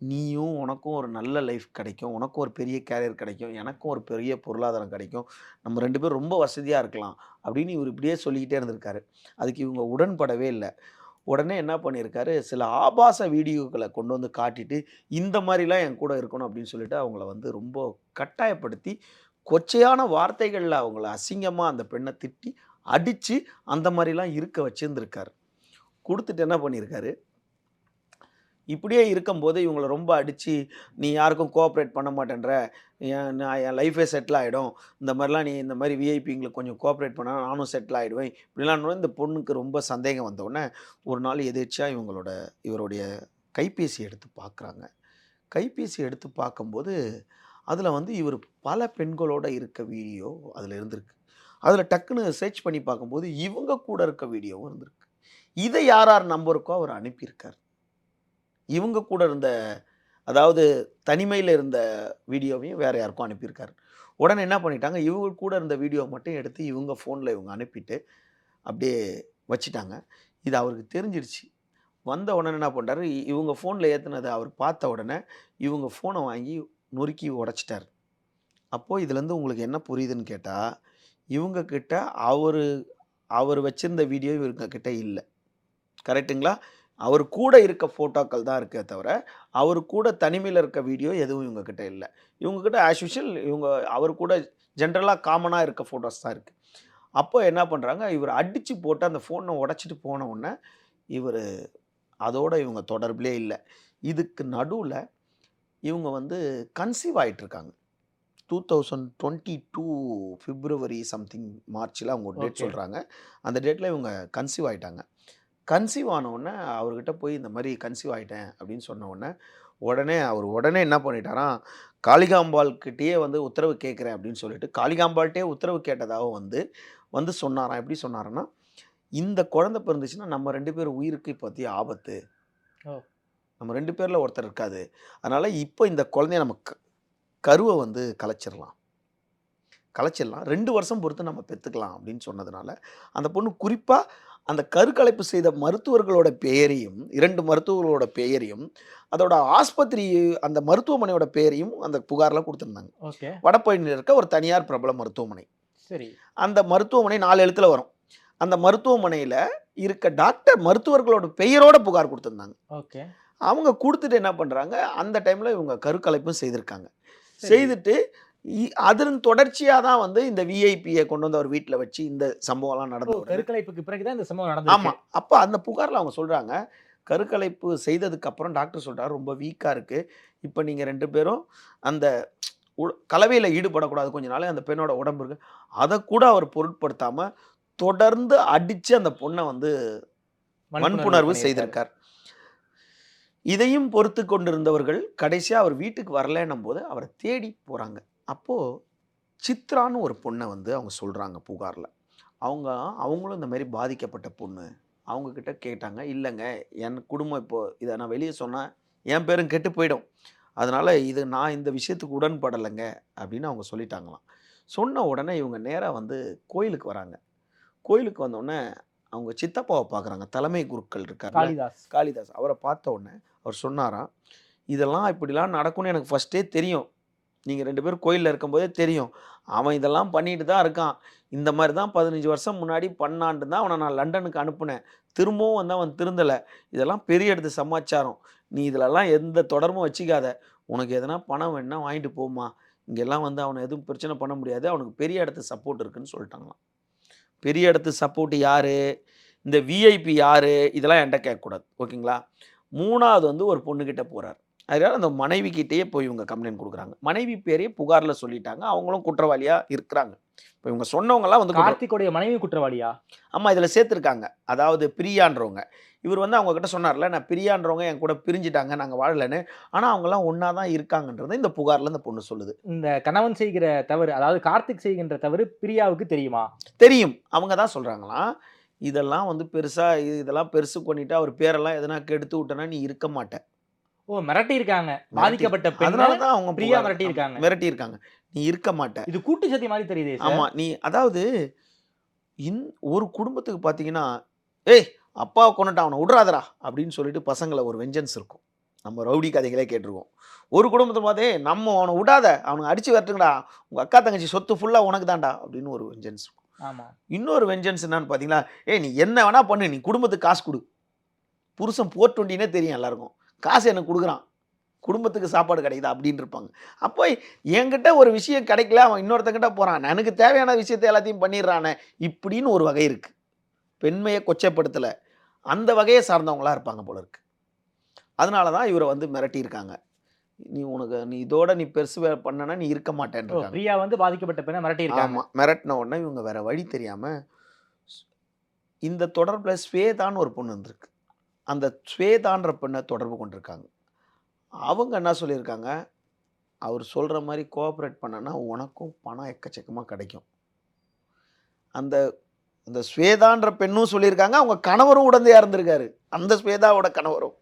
நீயும் உனக்கும் ஒரு நல்ல லைஃப் கிடைக்கும். உனக்கும் ஒரு பெரிய கேரியர் கிடைக்கும். எனக்கும் ஒரு பெரிய பொருளாதாரம் கிடைக்கும். நம்ம 2 பேரும் ரொம்ப வசதியா இருக்கலாம். அப்படின்னு இவரு இப்படியே சொல்லிக்கிட்டே இருந்திருக்காரு. அதுக்கு இவங்க உடன்படவே இல்ல. உடனே என்ன பண்ணியிருக்காரு, சில ஆபாச வீடியோக்கள கொண்டு வந்து காட்டிட்டு, இந்த மாரிலாம் என் கூட இருக்கணும் அப்படின்னு சொல்லிட்டு அவங்கள வந்து ரொம்ப கட்டாயப்படுத்தி, கொச்சையான வார்த்தைகள்ல அவங்கள அசிங்கமா அந்த பெண்ண திட்டி, அடிச்சு அந்த மாரிலாம் இருக்க வச்சிருந்திருக்காரு. குடுத்துட்டு என்ன பண்ணியிருக்காரு, இப்படியே இருக்கும்போது இவங்கள ரொம்ப அடிச்சு, "நீ யாருக்கும் கோஆப்பரேட் பண்ண மாட்டேன்ற. என் லைஃபே செட்டில் ஆயிடும். இந்த மாரிலாம் நீ இந்த மாரி விஐபிங்களுக்கு கொஞ்சம் கோஆப்பரேட் பண்ணா நானும் செட்டில் ஆயிடுவேன்." இப்படிலாம் இந்த பொண்ணுக்கு ரொம்ப சந்தேகம் வந்தவுடனே, ஒரு நாள் எதேர்ச்சியா இவருடைய கைபேசி எடுத்து பார்க்குறாங்க. கைபேசி எடுத்து பார்க்கும்போது, அதில வந்து இவரு பல பெண்களோட இருக்க வீடியோ அதில இருந்திருக்கு. அதில டக்குனு சர்ச் பண்ணி பார்க்கும்போது, இவங்க கூட இருக்க வீடியோவும் இருந்திருக்கு. இத யார் யார் நம்பருக்கோ அவர் அனுப்பியிருக்காரு. இவங்க கூட இருந்த அதாவது தனிமையில இருந்த வீடியோவையும் வேற யாருக்கோ அனுப்பியிருக்காரு. உடனே என்ன பண்ணிட்டாங்க, இவங்க கூட இருந்த வீடியோவ மட்டும் எடுத்து இவங்க ஃபோன்ல இவங்க அனுப்பிட்டு, அப்படியே வச்சுட்டாங்க. இது அவருக்கு தெரிஞ்சிருச்சு. வந்த உடனே என்ன பண்றாரு, இவங்க ஃபோன்ல ஏத்துனத அவர் பார்த்த உடனே, இவங்க ஃபோன வாங்கி நொறுக்கி உடைச்சுட்டாரு. அப்போ இதுலருந்து உங்களுக்கு என்ன புரியுதுன்னு கேட்டா, இவங்க கிட்ட அவரு அவர் வச்சிருந்த வீடியோ இவங்க கிட்ட இல்லை. கரெக்ட்டுங்களா? அவர் கூட இருக்க ஃபோட்டோக்கள் தான் இருக்கே தவிர, அவர் கூட தனிமையில இருக்க வீடியோ எதுவும் இவங்க கிட்ட இல்ல. இவங்க கிட்ட ஆஸ் யூசுவல் அவர் கூட ஜென்ரலா காமனா இருக்க ஃபோட்டோஸ் தான் இருக்கு. அப்போ என்ன பண்றாங்க, இவரு அடிச்சு போட்டு அந்த ஃபோன உடைச்சுட்டு போன உடனே, இவரு அதோட இவங்க தொடர்பிலே இல்ல. இதுக்கு நடுவுல இவங்க வந்து கன்சீவ் ஆயிட்டு இருக்காங்க. 2022 பிப்ரவரி சம்திங் மார்ச்ல அவங்க ஒரு டேட் ஓகே. சொல்றாங்க. அந்த டேட்ல இவங்க கன்சீவ் ஆயிட்டாங்க. கன்சீவ் ஆன உடனே அவர்கிட்ட போய் இந்த மாரி கன்சீவ் ஆயிட்டேன் அப்படின்னு சொன்ன உடனே, உடனே என்ன பண்ணிட்டாராம், காளிகாம்பாள் கிட்டயே வந்து உத்தரவு கேட்கிறேன் அப்படின்னு சொல்லிட்டு, காளிகாம்பாள்ட்டயே உத்தரவு கேட்டதாகவும் வந்து சொன்னாராம். எப்படி சொன்னாருன்னா, இந்த குழந்தை பிறந்துச்சுன்னா நம்ம 2 பேர் உயிருக்கு இப்போதைய ஆபத்து. ஓ! நம்ம 2 பேர்ல ஒருத்தர் இருக்காது. அதனால இப்போ இந்த குழந்தைய நம்ம கருவ வந்து கலைச்சிரலாம். 2 வருஷம் பொறுத்து நம்ம பெத்துக்கலாம் அப்படின்னு சொன்னதுனால, அந்த பொண்ணு குறிப்பா அந்த கருக்கலைப்பு செய்த மருத்துவர்களோட பெயரையும், 2 மருத்துவர்களோட பெயரையும், அதோட ஆஸ்பத்திரி அந்த மருத்துவமனையோட பெயரையும் அந்த புகார்ல குடுத்திருந்தாங்க. ஓகே. வடபழனியில இருக்க ஒரு தனியார் பிரபல மருத்துவமனை. சரி. அந்த மருத்துவமனை 4 எழுத்துல வரும். அந்த மருத்துவமனையில இருக்க மருத்துவர்களோட பெயரோட புகார் குடுத்திருந்தாங்க. ஓகே. அவங்க குடுத்துட்டு என்ன பண்றாங்க, அந்த டைம்ல இவங்க கருக்கலைப்பும் செய்திருக்காங்க. சரி. செய்துட்டு அதன் தொடர்ச்சியா தான் வந்து இந்த விஐபிய கொண்டு வந்து அவர் வீட்ல வச்சு இந்த சம்பவம்லாம் ஓ! நடந்த உடனே கருக்கலைப்புக்கு பிறகு தான் இந்த சம்பவம் ஆமா. நடந்திருக்கு. அப்ப அந்த புகார்ல அவங்க சொல்றாங்க, கருக்கலைப்பு செய்ததுக்கு அப்புறம் டாக்டர் சொல்றாரு, ரொம்ப வீக்கா இருக்கு. இப்ப நீங்க 2 பேரும் அந்த கலவையில ஈடுபடக்கூடாது கொஞ்ச நாள். அந்த பெண்ணோட உடம்பு இருக்கு. அதக்கூட அவர் பொருட்படுத்தாம, தொடர்ந்து அடிச்சு அந்த பொண்ண வந்து வன்புணர்வு பண்ணியிருக்காரு. செய்திருக்கார். இதையும் பொறுத்து கொண்டிருந்தவர்கள் கடைசியா அவர் வீட்டுக்கு வரலன்னும்போது அவர தேடி போறாங்க. அப்போ சித்ரான்னு ஒரு பொண்ண வந்து அவங்க சொல்றாங்க புகார்ல. அவங்களும் இந்த மாரி பாதிக்கப்பட்ட பொண்ணு. அவங்க கிட்ட கேட்டாங்க. இல்லங்க, என் குடும்பம் இப்போ இத நான் வெளிய சொன்னா என் பேரும் கெட்டு போயிடும். அதனால நான் இந்த விஷயத்துக்கு உடன்படலைங்க அப்படின்னு அவங்க சொல்லிட்டாங்களாம். சொன்ன உடனே இவங்க நேரா வந்து கோயிலுக்கு வராங்க. கோயிலுக்கு வந்தோனே அவங்க சித்தப்பாவ பார்க்குறாங்க. தலைமை குருக்கள் இருக்கார்ல, காளிதாஸ். காளிதாஸ். அவர பார்த்த உடனே அவர் சொன்னாராம், இதெல்லாம் இப்படிலாம் நடக்கும்னு எனக்கு ஃபர்ஸ்ட்டே தெரியும். நீங்க 2 பேரும் கோயில்ல இருக்கும்போதே தெரியும். அவன் இதெல்லாம் பண்ணிட்டு தான் இருக்கான். இந்த மாரி தான் 15 வருஷம் முன்னாடி பண்ணான்ட்டு தான் அவன நான் லண்டனுக்கு அனுப்புனேன். திரும்பவும் வந்து அவன் திருந்தல. இதெல்லாம் பெரிய இடத்து சமாச்சாரம். நீ இதுலலாம் எந்த தொடர்பும் வச்சுக்காத. உனக்கு எதனா பணம் வேணுனா வாங்கிட்டு போம்மா. இங்கெல்லாம் வந்து அவன எதுவும் பிரச்சனை பண்ண முடியாது. அவனுக்கு பெரிய இடத்து சப்போர்ட் இருக்குன்னு சொல்லிட்டாங்களாம். பெரிய இடத்து சப்போர்ட் யாரு? இந்த விஐபி யாரு? இதெல்லாம் என்ட்ட கேட்கக்கூடாது. ஓகேங்களா? 3வது வந்து ஒரு பொண்ணுகிட்ட போறாரு. அதனால அந்த மனைவி கிட்டயே போய் இவங்க கம்ப்ளைண்ட் குடுக்குறாங்க. மனைவி பேரையே புகார்ல சொல்லிட்டாங்க. அவங்களும் குற்றவாளியா இருக்கிறாங்க. இப்ப இவங்க சொன்னவங்கலாம் வந்து கார்த்திக்குடைய மனைவி குற்றவாளியா? ஆமா, இதுல சேர்த்துருக்காங்க. அதாவது பிரியான்றவங்க. இவர் வந்து அவங்க கிட்ட சொன்னார்ல, நான் பிரியான்றவங்க என் கூட பிரிஞ்சுட்டாங்க. நாங்க வாழலன்னு. ஆனா அவங்கலாம் ஒண்ணா தான் இருக்காங்கன்றத இந்த புகார்ல இந்த பொண்ணு சொல்லுது. இந்த கணவன் செய்கிற தவறு, அதாவது கார்த்திக் செய்கின்ற தவறு பிரியாவுக்கு தெரியுமா? தெரியும். அவங்க தான் சொல்றாங்களாம். இதெல்லாம் வந்து இதெல்லாம் பெருசு பண்ணிட்டு அவர் பேரெல்லாம் எதனா கெடுத்து விட்டனா நீ இருக்க மாட்ட. ஓ! மிரட்டியிருக்காங்க. பாதிக்கப்பட்ட அதனால பெண்ண தான் அவங்க பிரியா மிரட்டியிருக்காங்க. மிரட்டியிருக்காங்க. நீ இருக்க மாட்ட. இது கூட்டு சதி மாரி தெரியுதே சார். ஆமா. அதாவது ஒரு குடும்பத்துக்கு பார்த்தீங்கன்னா, "ஏய் அப்பாவ கொன்னுட்டான் அவன உட்றாதடா" அப்படின்னு சொல்லிட்டு பசங்கள ஒரு வெஞ்சன்ஸ் இருக்கும். நம்ம ரவுடி கதைகளே கேட்டுருக்கோம். ஒரு குடும்பத்த பார்த்து, "ஏய் நம்ம அவன உடாத, அவனுங்க அடிச்சு விரட்டுங்கடா. உங்க அக்கா தங்கச்சி சொத்து ஃபுல்லா உனக்கு தான்டா" அப்படின்னு ஒரு வெஞ்சன்ஸ் இருக்கும். ஆமா. இன்னொரு வெஞ்சன்ஸ் என்னன்னு பார்த்தீங்கன்னா, "ஏய் நீ என்ன வேணா பண்ணு. நீ குடும்பத்துக்கு காசு குடு." புருஷன் 420னே தெரியும் எல்லாருக்கும். காசு எனக்கு குடுக்குறான். குடும்பத்துக்கு சாப்பாடு கிடைக்குதா அப்படின்னு இருப்பாங்க. அப்போ என்கிட்ட ஒரு விஷயம் கிடைக்கல, அவன் இன்னொருத்தங்கிட்ட போறான். எனக்கு தேவையான விஷயத்த எல்லாத்தையும் பண்ணிடுறானே, இப்படின்னு ஒரு வகை இருக்கு. பெண்மையை கொச்சைப்படுத்தல. அந்த வகையை சார்ந்தவங்களா இருப்பாங்க போல இருக்கு. அதனால தான் இவரை வந்து மிரட்டியிருக்காங்க. நீ இதோட பெருசு பண்ணனா நீ இருக்க ஓ! மாட்டேன்ருக்காங்க. பிரியா வந்து பாதிக்கப்பட்ட பெண்ண மிரட்டியிருக்காங்க. ஆமா. மிரட்டின உடனே இவங்க வேற வழி தெரியாம, இந்த தொடர்புல ஸ்வேதான்னு ஒரு பொண்ணு இருந்திருக்கு. அந்த ஸ்வேதான்ற பெண்ணை தொடர்பு கொண்டிருக்காங்க. அவங்க என்ன சொல்லியிருக்காங்க, அவர் சொல்ற மாரி கோஆப்பரேட் பண்ணனா உனக்கும் பணம் எக்கச்சக்கமா கிடைக்கும். அந்த அந்த ஸ்வேதான்ற பெண்ணும் சொல்லியிருக்காங்க. அவங்க கணவரும் உடந்தையா இருந்திருக்காரு. அந்த ஸ்வேதாவோட கணவரும்.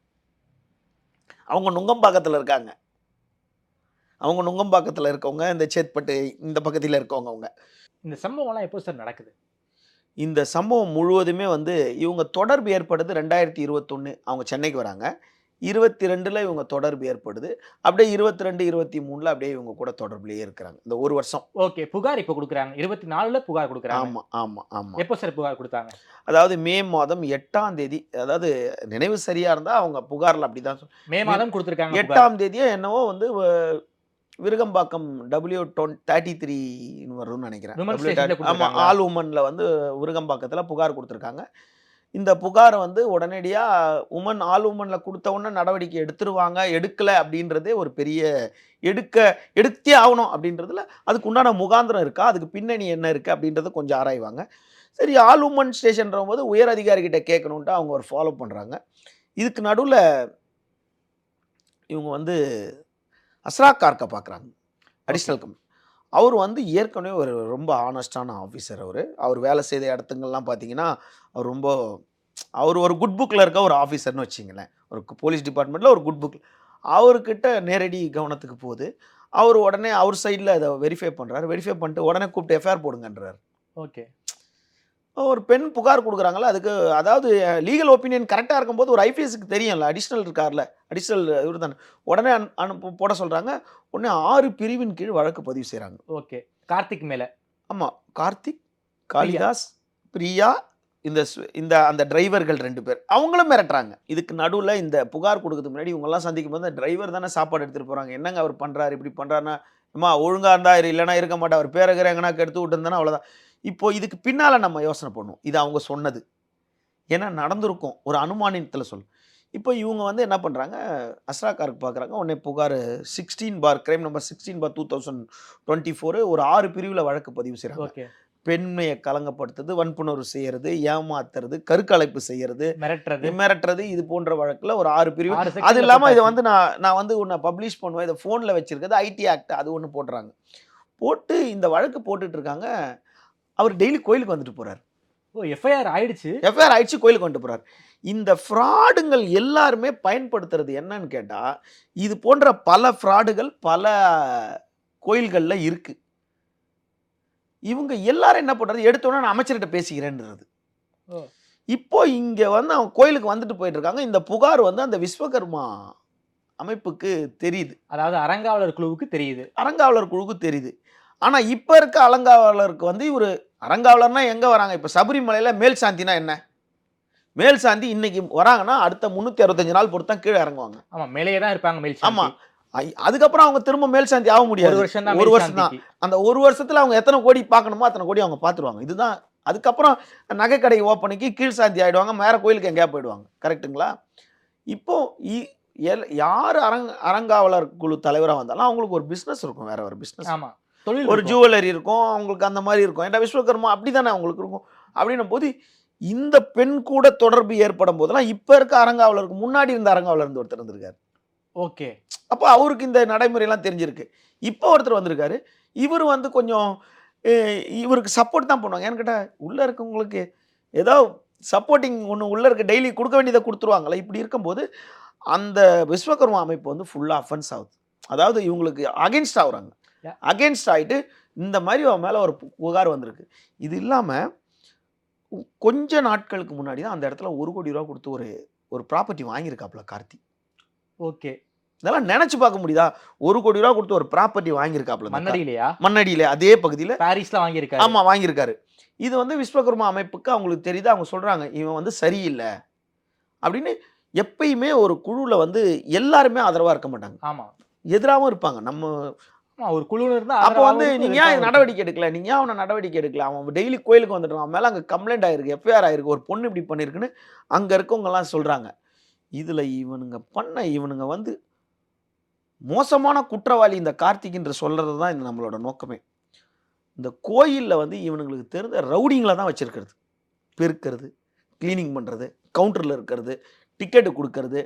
அவங்க நுங்கம்பாக்கத்துல இருக்காங்க. அவங்க நுங்கம்பாக்கத்துல இருக்கவங்க, இந்த சேத்பட்டு இந்த பக்கத்துல இருக்கவங்க அவங்க. இந்த சம்பவம்லாம் எப்போ சார் நடக்குது? இந்த சம்பவம் முழுவதுமே வந்து இவங்க தொடர்பு ஏற்படுது 2021. அவங்க சென்னைக்கு வராங்க. 22ல் இவங்க தொடர்பு ஏற்படுது. அப்படியே 22, 23ல் அப்படியே இவங்க கூட தொடர்புலயே இருக்கிறாங்க. இந்த 1 வருஷம். ஓகே. புகார் எப்ப குடுக்குறாங்க? 24ல புகார் குடுக்குறாங்க. ஆமா, ஆமா, ஆமா. எப்போ சார் புகார் குடுத்தாங்க? அதாவது மே மாதம் 8ஆம் தேதி, அதாவது நினைவு சரியா இருந்தா அவங்க புகார்ல அப்படிதான் மே மாதம் குடுத்திருக்காங்க புகார். 8ஆம் தேதியோ என்னவோ வந்து விருகம்பாக்கம் W33 வரும்னு நினைக்கிறேன். விமன் ஸ்டேஷன்ல ஆமா, குடுத்திருக்காங்களா? ஆல் உமன்ல வந்து விருகம்பாக்கத்துல புகார் குடுத்திருக்காங்க. இந்த புகார வந்து உடனடியா ஆல் உமன்ல குடுத்த உடனே நடவடிக்கை எடுத்துருவாங்க, எடுக்கல அப்படின்றதே ஒரு பெரிய எடுத்தே ஆகணும் அப்படின்றதுல அதுக்கு உண்டான முகாந்திரம் இருக்கா, அதுக்கு பின்னணி என்ன இருக்கு அப்படின்றத கொஞ்சம் ஆராய்வாங்க. சரி, ஆல் உமன் ஸ்டேஷன்றபோது உயர் அதிகாரிகிட்ட கேட்கணுன்ட்டு அவங்க ஒரு ஃபாலோ பண்றாங்க. இதுக்கு நடுவுல இவங்க வந்து அஸ்ராக் கார்க்க பார்க்குறாங்க, அடிஷனல் கமிஷனர். அவர் வந்து ஏற்கனவே ஒரு ரொம்ப ஆனஸ்டான ஆஃபீஸர். அவர் வேலை செய்த இடத்துங்கள்லாம் பார்த்தீங்கன்னா, அவர் ஒரு குட் புக்கில் இருக்க ஒரு ஆஃபீஸர்னு வச்சிங்களேன். ஒரு போலீஸ் டிபார்ட்மெண்ட்டில் ஒரு குட் புக். அவர்கிட்ட நேரடி கவனத்துக்கு போகுது. அவர் உடனே அவர் சைடில் அதை வெரிஃபை பண்ணுறாரு. வெரிஃபை பண்ணிட்டு உடனே கூப்பிட்டு எஃப்ஐஆர் போடுங்கன்றார். ஓகே. ஒரு பெண் புகார் கொடுக்குறாங்களா, அதுக்கு அதாவது லீகல் ஒப்பீனியன் கரெக்டாக இருக்கும்போது ஒரு ஐபிஎஸ்க்கு தெரியும்ல, அடிஷ்னல் இருக்கார்ல, அடிஷ்னல் இவர் தானே, உடனே போட சொல்கிறாங்க. உடனே 6 பிரிவின் கீழ் வழக்கு பதிவு செய்கிறாங்க. ஓகே. கார்த்திக் மேல. ஆமாம், கார்த்திக், காளிதாஸ், பிரியா, இந்த அந்த டிரைவர்கள் 2 பேர் அவங்களும் மிரட்டுறாங்க. இதுக்கு நடுவில் இந்த புகார் கொடுக்கறதுக்கு முன்னாடி இவங்கெல்லாம் சந்திக்கும் போது டிரைவர் தானே சாப்பாடு எடுத்துகிட்டு போகிறாங்க. என்னங்க அவர் பண்ணுறாரு, இப்படி பண்ணுறாருன்னா, அம்மா ஒழுங்காக இருந்தா இல்லைன்னா இருக்க மாட்டா, அவர் பேரகிற எங்கன்னா எடுத்து விட்டுருந்தானே அவ்வளோதான். இப்போ இதுக்கு பின்னால் நம்ம யோசனை பண்ணுவோம், இது அவங்க சொன்னது ஏன்னா நடந்திருக்கும், ஒரு அனுமானத்தில் சொல்லு. இப்போ இவங்க வந்து என்ன பண்ணுறாங்க, அஸ்ராக் கார்க்கு பார்க்குறாங்க. உடனே புகார் 16 கிரைம் நம்பர் 16/2024 ஒரு 6 பிரிவில் வழக்கு பதிவு செய்கிறாங்க. ஓகே. பெண்மையை கலங்கப்படுத்துறது, வன்புணர்வு செய்யறது, ஏமாத்துறது, கருக்கலைப்பு செய்யறது, மிரட்டுறது, இது போன்ற வழக்கில் ஒரு 6 பிரிவு. அது இல்லாமல் இதை வந்து நான் வந்து உன்னை பப்ளிஷ் பண்ணுவேன், இதை ஃபோனில் வச்சிருக்கிறது, ஐடி ஆக்ட் அது ஒன்று போடுறாங்க. போட்டு இந்த வழக்கு போட்டுட்டு இருக்காங்க. அவர் டெய்லி கோயிலுக்கு வந்துட்டு போறாரு. எஃப்ஐஆர் ஆயிடுச்சு. எஃப்ஐஆர் ஆயிடுச்சு, கோயிலுக்கு வந்துட்டு போறாரு. இந்த ஃப்ராடுங்கள் எல்லாருமே பயன்படுத்துறது என்னன்னு கேட்டா, இது போன்ற பல ஃப்ராடுகள் பல கோயில்கள்ல இருக்கு. இவங்க எல்லாரும் என்ன பண்றது, எடுத்தோன்னே நான் அமைச்சர்கிட்ட பேசிக்கிறேன்றது. இப்போ இங்க வந்து அவங்க கோயிலுக்கு வந்துட்டு போயிட்டு இருக்காங்க. இந்த புகார் வந்து அந்த விஸ்வகர்மா அமைப்புக்கு தெரியுது, அதாவது அறங்காவலர் குழுவுக்கு தெரியுது. அறங்காவலர் குழுவுக்கு தெரியுது. ஆனா இப்ப இருக்க அலங்காவலருக்கு வந்து இவரு அறங்காவலர்னா எங்க வராங்க, இப்ப சபரிமலையில மேல் சாந்தினா என்ன, மேல் சாந்தி இன்னைக்கு வராங்கன்னா அடுத்த 365 நாள் பொறுத்து தான் கீழே இறங்குவாங்க. ஆமா, மேலேயே தான் இருப்பாங்க மேல் சாந்தி. ஆமா, அதுக்கப்புறம் அவங்க திரும்ப மேல் சாந்தி ஆக முடியாது. ஒரு வருஷம் தான். அந்த ஒரு வருஷத்துல அவங்க எத்தனை கோடி பார்க்கணுமோ அத்தனை கோடி அவங்க பார்த்துருவாங்க. இதுதான். அதுக்கப்புறம் நகை கடை ஓப்பனுக்கு கீழ் சாந்தி ஆயிடுவாங்க, வேற கோயிலுக்கு எங்கேயா போயிடுவாங்க. கரெக்டுங்களா? இப்போ யார் அறங்காவலர் குழு தலைவராக வந்தாலும் அவங்களுக்கு ஒரு பிஸ்னஸ் இருக்கும், வேற ஒரு பிஸ்னஸ். ஆமா, ஒரு ஜுவல்லரி இருக்கும் அவங்களுக்கு, அந்த மாதிரி இருக்கும். ஏன்னா விஸ்வகர்மா அப்படி தானே அவங்களுக்கு இருக்கும். அப்படின்னும் போது இந்த பெண் கூட தொடர்பு ஏற்படும் போதெல்லாம் இப்ப இருக்க அறங்காவலருக்கு முன்னாடி இருந்த அறங்காவலர் ஒருத்தர் இருந்திருக்காரு. ஓகே. அப்போ அவருக்கு இந்த நடைமுறையெல்லாம் தெரிஞ்சிருக்கு. இப்போ ஒருத்தர் வந்திருக்காரு. இவர் வந்து கொஞ்சம் இவருக்கு சப்போர்ட் தான் பண்ணுவாங்க. ஏன்னு கேட்டால் உள்ள இருக்கவங்களுக்கு ஏதோ சப்போர்ட்டிங் ஒன்று உள்ள இருக்க, டெய்லி கொடுக்க வேண்டியதை கொடுத்துருவாங்களே. இப்படி இருக்கும்போது அந்த விஸ்வகர்மா அமைப்பு வந்து ஃபுல்லாக அஃபென்ஸ் ஆகுது. அதாவது இவங்களுக்கு அகென்ஸ்ட் ஆகுறாங்க. அகென்ஸ்ட் ஆகிட்டு இந்த மாதிரி அவன் மேலே ஒரு புகார் வந்திருக்கு. இது இல்லாமல் கொஞ்ச நாட்களுக்கு முன்னாடி தான் அந்த இடத்துல 1 கோடி ரூபா கொடுத்து ஒரு ப்ராப்பர்ட்டி வாங்கியிருக்காப்புல கார்த்தி. ஓகே. இதெல்லாம் நினைச்சு பார்க்க முடியுதா? 1 கோடி ரூபா கொடுத்து ஒரு ப்ராப்பர்ட்டி வாங்கியிருக்காப்புல. மண்ணடியிலையா? மண்ணடியில, அதே பகுதியில் பாரிஸ்ல வாங்கியிருக்காரு. ஆமா, வாங்கியிருக்காரு. இது வந்து விஸ்வகர்மா அமைப்புக்கு அவங்களுக்கு தெரியுது. அவங்க சொல்றாங்க இவன் வந்து சரியில்லை அப்படின்னு. எப்பயுமே ஒரு குழுவில் வந்து எல்லாருமே ஆதரவாக இருக்க மாட்டாங்க. ஆமா, எதிராகவும் இருப்பாங்க. நம்ம ஒரு குழுவில் இருந்தா அப்போ வந்து நீங்க ஏன் நடவடிக்கை எடுக்கல, நீங்க ஏன் அவனை நடவடிக்கை எடுக்கல, அவன் டெய்லி கோயிலுக்கு வந்துட்டு அவன் மேலே அங்கே கம்ப்ளைண்ட் ஆயிருக்கு, எஃப்ஐஆர் ஆயிருக்கு, ஒரு பொண்ணு இப்படி பண்ணியிருக்குன்னு அங்கே இருக்கவங்கலாம் சொல்றாங்க. இதில் இவனுங்க வந்து மோசமான குற்றவாளி இந்த கார்த்திக்ன்ற சொல்றது தான் இந்த நம்மளோட நோக்கமே. இந்த கோயிலில் வந்து இவனுங்களுக்கு தெரிந்த ரவுடிங்களை தான் வச்சிருக்கிறது, பெருக்கிறது, கிளீனிங் பண்ணுறது, கவுண்டரில் இருக்கிறது, டிக்கெட்டு கொடுக்கறது,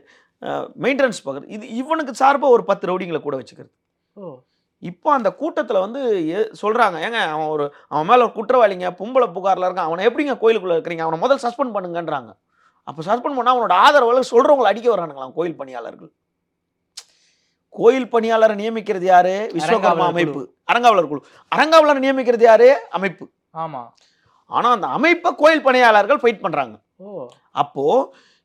மெயின்டெனன்ஸ் பார்க்குறது. இது இவனுக்கு சார்பாக ஒரு 10 ரவுடிங்களை கூட வச்சுக்கிறது. இப்போ அந்த கூட்டத்தில் வந்து சொல்கிறாங்க, ஏங்க அவன் மேலே ஒரு குற்றவாளிங்க, பொம்பளை புகாரில் இருக்கான், அவனை எப்படிங்க கோயிலுக்குள்ளே இருக்கிறீங்க, அவனை முதல் சஸ்பெண்ட் பண்ணுங்கன்றாங்க. அப்போ சஸ்பெண்ட் பண்ணால் அவனோட ஆதரவாளர் சொல்கிறவங்களை அடிக்க வர்றானுங்களாம் கோயில் பணியாளர்கள். கோயில் பணியாளரை நியமிக்கிறது யாரு? விஸ்வகர்மா அமைப்பு, அறங்காவலர் குழு. அறங்காவலர் நியமிக்கிறது யாரு? அமைப்பு. ஆமா. ஆனா அந்த அமைப்பை கோயில் பணியாளர்கள் ஃபைட் பண்றாங்க. அப்போ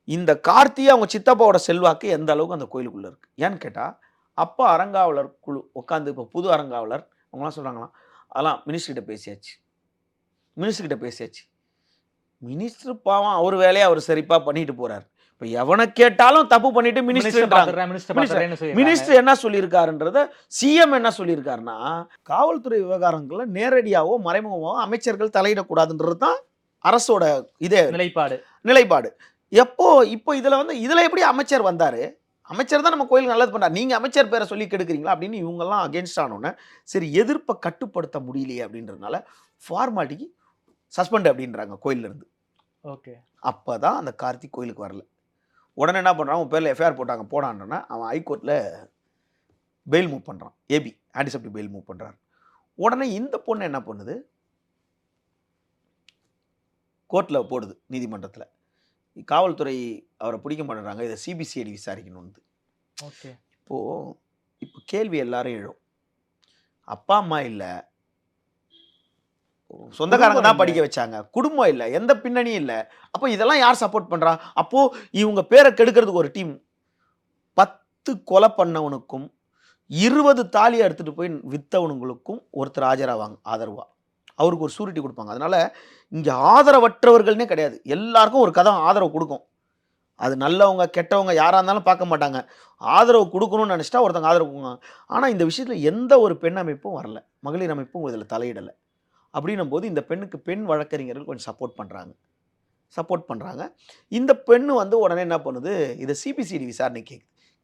இந்த கார்த்தியை அவங்க சித்தப்பாவோட செல்வாக்கு எந்த அளவுக்கு அந்த கோயிலுக்குள்ளே இருக்குது. ஏன்னு கேட்டால் அப்பா அறங்காவலர் குழு உட்காந்து இப்போ புது அறங்காவலர் அவங்களாம் சொல்கிறாங்களாம், அதெல்லாம் மினிஸ்டர்கிட்ட பேசியாச்சு, மினிஸ்டர்கிட்ட பேசியாச்சு. மினிஸ்டர் பாவம் அவர் வேலையை அவர் சரிப்பாக பண்ணிட்டு போகிறார். இப்போ எவனை கேட்டாலும் தப்பு பண்ணிட்டு மினிஸ்டர் என்ன சொல்லியிருக்காருன்றத சிஎம் என்ன சொல்லியிருக்காருன்னா, காவல்துறை விவகாரங்களில் நேரடியாவோ மறைமுகமாவோ அமைச்சர்கள் தலையிடக்கூடாதுன்றது தான் அரசோட இதே நிலைப்பாடு. இப்போ இதுல எப்படி அமைச்சர் வந்தாரு? அமைச்சர் தான் நம்ம கோயிலுக்கு நல்லது பண்ணார், நீங்க அமைச்சர் பேரை சொல்லி கெடுக்குறீங்களா அப்படின்னு இவங்கெல்லாம் அகேன்ஸ்ட் ஆனோன்னு சரி எதிர்ப்பை கட்டுப்படுத்த முடியலையே அப்படின்றதுனால ஃபார்மாலிட்டிக்கு சஸ்பெண்ட் அப்படின்றாங்க கோயில்ல இருந்து. ஓகே, அப்பதான் அந்த கார்த்திக் கோயிலுக்கு வரல. உடனே என்ன பண்ணுறான், உன் பேரில் எஃப்ஐஆர் போட்டாங்க போடான்னா அவன் ஹைகோர்ட்டில் பெயில் மூவ் பண்ணுறான், ஏபி ஆன்டிசெப்டிக் பெயில் மூவ் பண்ணுறான். உடனே இந்த பொண்ணு என்ன பண்ணுது, கோர்ட்டில் போடுது நீதிமன்றத்தில், காவல்துறை அவரை பிடிக்க மாட்டேறாங்க, இதை சிபிசிஐடி விசாரிக்கணும்னு. ஓகே, இப்போ கேள்வி எல்லாரும் எழும், அப்பா அம்மா இல்லை, சொந்தக்காரங்க தான் படிக்க வச்சாங்க, குடும்பம் இல்லை, எந்த பின்னணியும் இல்லை, அப்போ இதெல்லாம் யார் சப்போர்ட் பண்ணுறா? அப்போது இவங்க பேரை கெடுக்கிறதுக்கு ஒரு டீம். 10 கொலை பண்ணவனுக்கும் 20 தாலியை எடுத்துகிட்டு போய் விற்றவனுங்களுக்கும் ஒருத்தர் ஆஜராவாங்க ஆதரவா, அவருக்கு ஒரு சூரிட்டி கொடுப்பாங்க. அதனால் இங்கே ஆதரவற்றவர்கள்னே கிடையாது, எல்லாருக்கும் ஒரு கதை ஆதரவு கொடுக்கும். அது நல்லவங்க கெட்டவங்க யாராக இருந்தாலும் பார்க்க மாட்டாங்க, ஆதரவு கொடுக்கணும்னு நினச்சிட்டா ஒருத்தவங்க ஆதரவு கொடுங்க. ஆனால் இந்த விஷயத்தில் எந்த ஒரு பெண் அமைப்பும் வரல, மகளிர் அமைப்பும் இதில் தலையிடலை. அப்படின்னும் போது இந்த பெண்ணுக்கு பெண் வழக்கறிஞர்கள் கொஞ்சம் சப்போர்ட் பண்ணுறாங்க. இந்த பெண்ணு உடனே என்ன பண்ணுது, இதை சிபிசிஐடி விசாரணை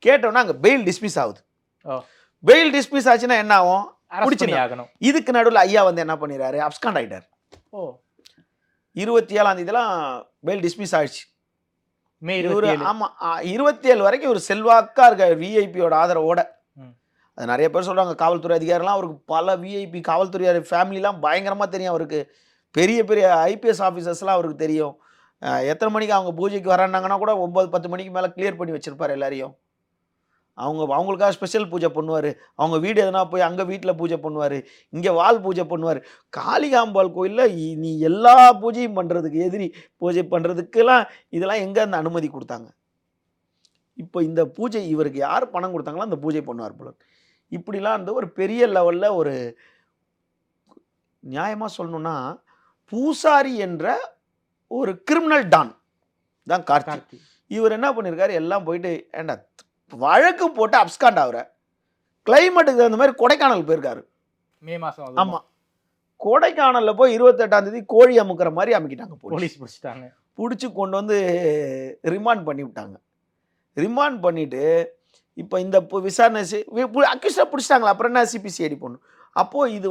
கேட்டோன்னா அங்கே பெயில் டிஸ்மிஸ் ஆகுது. பெயில் டிஸ்மிஸ் ஆச்சுன்னா என்ன ஆகும், பிடிச்சிருக்கணும். இதுக்கு நடுவில் ஐயா என்ன பண்ணிடுறாரு, அப்ஸ்காண்ட் ஆகிட்டார். 27ஆம் தேதியெல்லாம் பெயில் டிஸ்மிஸ் ஆயிடுச்சு. ஆமாம், 27 வரைக்கும் ஒரு செல்வாக்கா இருக்க விஐபியோட ஆதரவோட. அது நிறைய பேர் சொல்கிறாங்க, காவல்துறை அதிகாரிலாம் அவருக்கு பல விஐபி காவல்துறை ஃபேமிலிலாம் பயங்கரமாக தெரியும், அவருக்கு பெரிய பெரிய ஐபிஎஸ் ஆஃபீஸர்ஸ்லாம் அவருக்கு தெரியும். எத்தனை மணிக்கு அவங்க பூஜைக்கு வரானாங்கன்னா கூட 9-10 மணிக்கு மேலே கிளியர் பண்ணி வச்சுருப்பார் எல்லாரையும். அவங்களுக்காக ஸ்பெஷல் பூஜை பண்ணுவார், அவங்க வீடு எதனா போய் அங்கே வீட்டில் பூஜை பண்ணுவார், இங்கே வால் பூஜை பண்ணுவார். காளிகாம்பாள் கோயிலில் நீ எல்லா பூஜையும் பண்ணுறதுக்கு, எதிரி பூஜை பண்ணுறதுக்கெல்லாம் இதெல்லாம் எங்கே அந்த அனுமதி கொடுத்தாங்க? இப்போ இந்த பூஜை இவருக்கு யார் பணம் கொடுத்தாங்களோ அந்த பூஜை பண்ணுவார் போல. இப்படிலாம் ஒரு பெரிய லெவலில் ஒரு நியாயமாக சொல்லணும்னா பூசாரி என்ற ஒரு கிரிமினல் டான் தான் கார்த்தி. இவர் என்ன பண்ணியிருக்காரு, எல்லாம் போயிட்டு ஏண்டா வழக்கு போட்டு அப்ஸ்காண்ட் ஆகுற, கிளைமேட்டுக்கு தகுந்த மாதிரி கொடைக்கானல் போயிருக்காரு மே மாதம். ஆமாம், கொடைக்கானலில் போய் 28ஆம் தேதி கோழி அமுக்கிற மாதிரி அமுக்கிட்டாங்க, போலீஸ் பிடிச்சிட்டாங்க. பிடிச்சி கொண்டு வந்து ரிமாண்ட் பண்ணி விட்டாங்க. ரிமாண்ட் பண்ணிவிட்டு இப்போ இந்த விசாரணை அக்யூஸ்டாக பிடிச்சிட்டாங்களா, அப்புறம் என்ன சிபிசிஐடி பண்ணும். அப்போது இது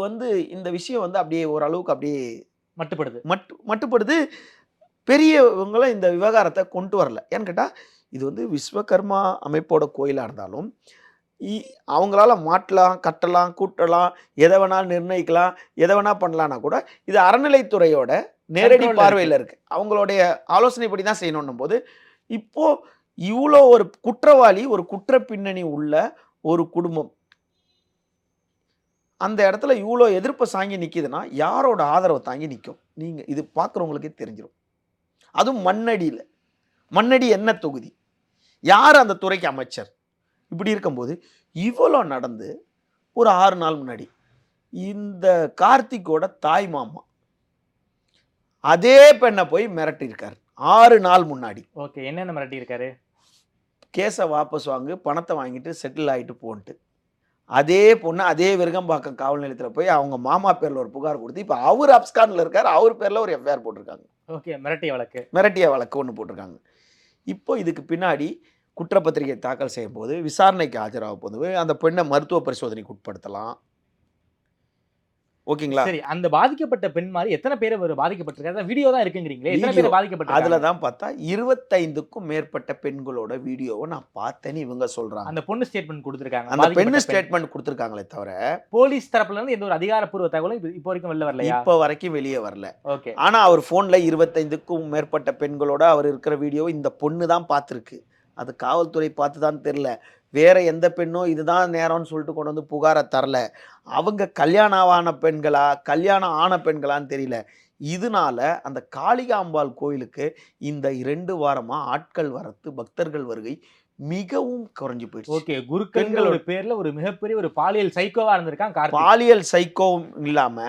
இந்த விஷயம் அப்படியே ஓரளவுக்கு அப்படியே மட்டுப்படுது. பெரியவங்களும் இந்த விவகாரத்தை கொண்டு வரல. ஏன்னு கேட்டால் இது விஸ்வகர்மா அமைப்போட கோயிலாக இருந்தாலும் அவங்களால மாட்டலாம், கட்டலாம், கூட்டலாம், எதை வேணாலும் நிர்ணயிக்கலாம், எதை வேணால் பண்ணலான்னா கூட இது அறநிலைத்துறையோட நேரடி பார்வையில் இருக்குது, அவங்களுடைய ஆலோசனைப்படி தான் செய்யணும் போது இப்போது இவ்வளோ ஒரு குற்றவாளி, ஒரு குற்ற பின்னணி உள்ள ஒரு குடும்பம் அந்த இடத்துல இவ்வளோ எதிர்ப்பை சாங்கி நிற்கிதுன்னா யாரோட ஆதரவை தாங்கி நிற்கும்? நீங்கள் இது பார்க்குறவங்களுக்கே தெரிஞ்சிடும். அதுவும் மண்ணடி என்ன தொகுதி, யார் அந்த துறைக்கு அமைச்சர்? இப்படி இருக்கும்போது இவ்வளோ நடந்து ஒரு 6 நாள் முன்னாடி இந்த கார்த்திக்கோட தாய் மாமா அதே பெண்ணை போய் மிரட்டியிருக்காரு 6 நாள் முன்னாடி. ஓகே, என்னென்ன மிரட்டியிருக்காரு? கேஸை வாபஸ் வாங்கு, பணத்தை வாங்கிட்டு செட்டில் ஆகிட்டு போன்ட்டு. அதே பொண்ணு அதே விருகம்பாக்கம் காவல் நிலையத்தில் போய் அவங்க மாமா பேரில் ஒரு புகார் கொடுத்து இப்போ அவர் அப்ஸ்காண்டில் இருக்கார், அவர் பேரில் ஒரு எஃப்ஐஆர் போட்டிருக்காங்க. ஓகே, மிரட்டிய வழக்கு ஒன்று போட்டிருக்காங்க. இப்போ இதுக்கு பின்னாடி குற்றப்பத்திரிகை தாக்கல் செய்யும் போது விசாரணைக்கு ஆஜராக போது அந்த பெண்ணை மருத்துவ பரிசோதனைக்கு உட்படுத்தலாம். ஓகேங்களா? சரி, அந்த பாதிக்கப்பட்ட பெண் மாதிரி எத்தனை பேர் பாதிக்கப்பட்டிருக்காங்க? வீடியோ தான் இருக்குங்கிறீங்களே, எத்தனை பேர் பாதிக்கப்பட்ட? அதுல தான் பார்த்தா 25க்கும் மேற்பட்ட பெண்களோட வீடியோவை நான் பார்த்தேன்னு இவங்க சொல்றாங்க. அந்த பொண்ணு ஸ்டேட்மெண்ட் கொடுத்திருக்காங்க, அந்த பெண்ணு ஸ்டேட்மெண்ட் கொடுத்திருக்காங்களே தவிர போலீஸ் தரப்புல இருந்து எந்த ஒரு அதிகாரப்பூர்வ தகவலும் இப்போ வரைக்கும் வெளில வரல. இப்போ வரைக்கும் வெளியே வரல. ஓகே, ஆனா அவர் போன்ல 25க்கும் மேற்பட்ட பெண்களோட அவர் இருக்கிற வீடியோ இந்த பொண்ணு தான் பார்த்துருக்கு. அது காவல்துறை பார்த்துதான் தெரியல, வேற எந்த பெண்ணோ இதுதான் நேரம்னு சொல்லிட்டு கொண்டு வந்து புகாரை தரல. அவங்க கல்யாணம் ஆன பெண்களா கல்யாணம் ஆன பெண்களான்னு தெரியல. இதனால அந்த காளிகாம்பாள் கோயிலுக்கு இந்த 2 வாரமா ஆட்கள் வரத்து, பக்தர்கள் வருகை மிகவும் குறைஞ்சு போயிடுச்சு. ஓகே, குருக்கள்ங்கிற ஒரு பேர்ல ஒரு மிகப்பெரிய ஒரு பாலியல் சைக்கோவா இருந்திருக்கான் கார்த்திக். பாலியல் சைக்கோவும் இல்லாம,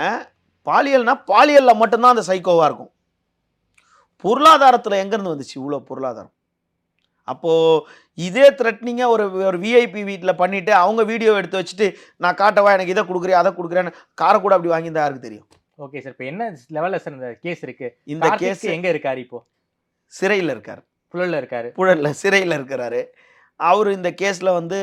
பாலியல்னா பாலியல்ல மட்டும் தான் அந்த சைக்கோவா இருக்கும். பொருளாதாரத்துல எங்க இருந்து வந்துச்சு இவ்ளோ பொருளாதாரம்? அப்போ இதே த்ரெட்னிங்கா ஒரு விஐபி வீட்ல பண்ணிட்டு அவங்க வீடியோ எடுத்து வச்சுட்டு நான் காட்டவா, எனக்கு இதை கொடுக்குறேன் அதை கொடுக்குறேன்னு காரை கூட அப்படி வாங்கியிருந்தா யாருக்கு தெரியும்? ஓகே சார், இப்போ என்ன லெவல்ல சார் இந்த கேஸ் இருக்கு? இந்த கேஸ் எங்க இருக்காரு இப்போ? சிறையில் இருக்காரு. புழல்ல இருக்காரு. புழல்ல சிறையில் இருக்கிறாரு. அவர் இந்த கேஸ்ல வந்து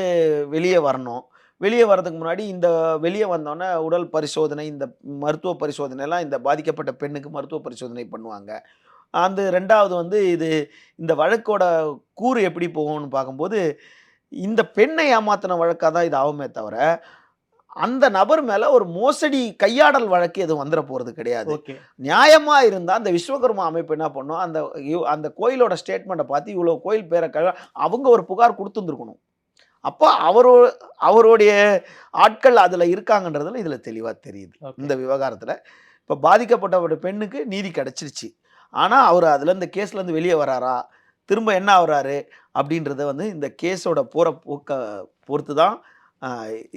வெளியே வரணும். வெளியே வர்றதுக்கு முன்னாடி இந்த வெளியே வந்தோடனே உடல் பரிசோதனை, இந்த மருத்துவ பரிசோதனை எல்லாம் இந்த பாதிக்கப்பட்ட பெண்ணுக்கு மருத்துவ பரிசோதனை பண்ணுவாங்க. அந்த 2வது வந்து இந்த வழக்கோட கூறு எப்படி போகும்னு பார்க்கும்போது, இந்த பெண்ணை ஏமாத்தின வழக்காக தான் இது ஆகுமே தவிர, அந்த நபர் மேல ஒரு மோசடி கையாடல் வழக்கு எதுவும் வந்துட போறது கிடையாது. ஓகே. நியாயமா இருந்தா அந்த விஸ்வகர்மா அமைப்பு என்ன பண்ணும், அந்த கோயிலோட ஸ்டேட்மெண்ட்டை பார்த்து இவ்வளவு கோயில் பேரை அவங்க ஒரு புகார் கொடுத்துருந்துருக்கணும். அப்போ அவருடைய ஆட்கள் அதுல இருக்காங்கன்றதுல இதுல தெளிவா தெரியுது. இந்த விவகாரத்துல இப்ப பாதிக்கப்பட்ட பெண்ணுக்கு நீதி கிடைச்சிருச்சு. ஆனா அவர் அதுல இந்த கேஸ்ல இருந்து வெளியே வராரா, திரும்ப என்ன ஆகுறாரு அப்படின்றத வந்து இந்த கேஸோட போற போக்க பொறுத்து தான்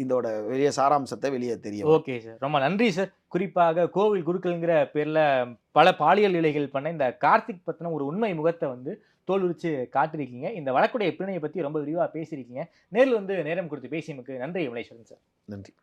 இதோட வெளியே சாராம்சத்தை வெளியே தெரியும். ஓகே சார், ரொம்ப நன்றி சார். குறிப்பாக கோவில் குருக்கள்ங்கிற பேர்ல பல பாலியல் நிலைகள் பண்ண இந்த கார்த்திக் பத்தின ஒரு உண்மை முகத்தை வந்து தோல் உரிச்சு காட்டிருக்கீங்க. இந்த வழக்குடைய பின்னணியை பத்தி ரொம்ப விரிவா பேசியிருக்கீங்க. நேரில் வந்து நேரம் கொடுத்து பேசியமைக்கு நன்றி விமலேஸ்வரன் சார். நன்றி.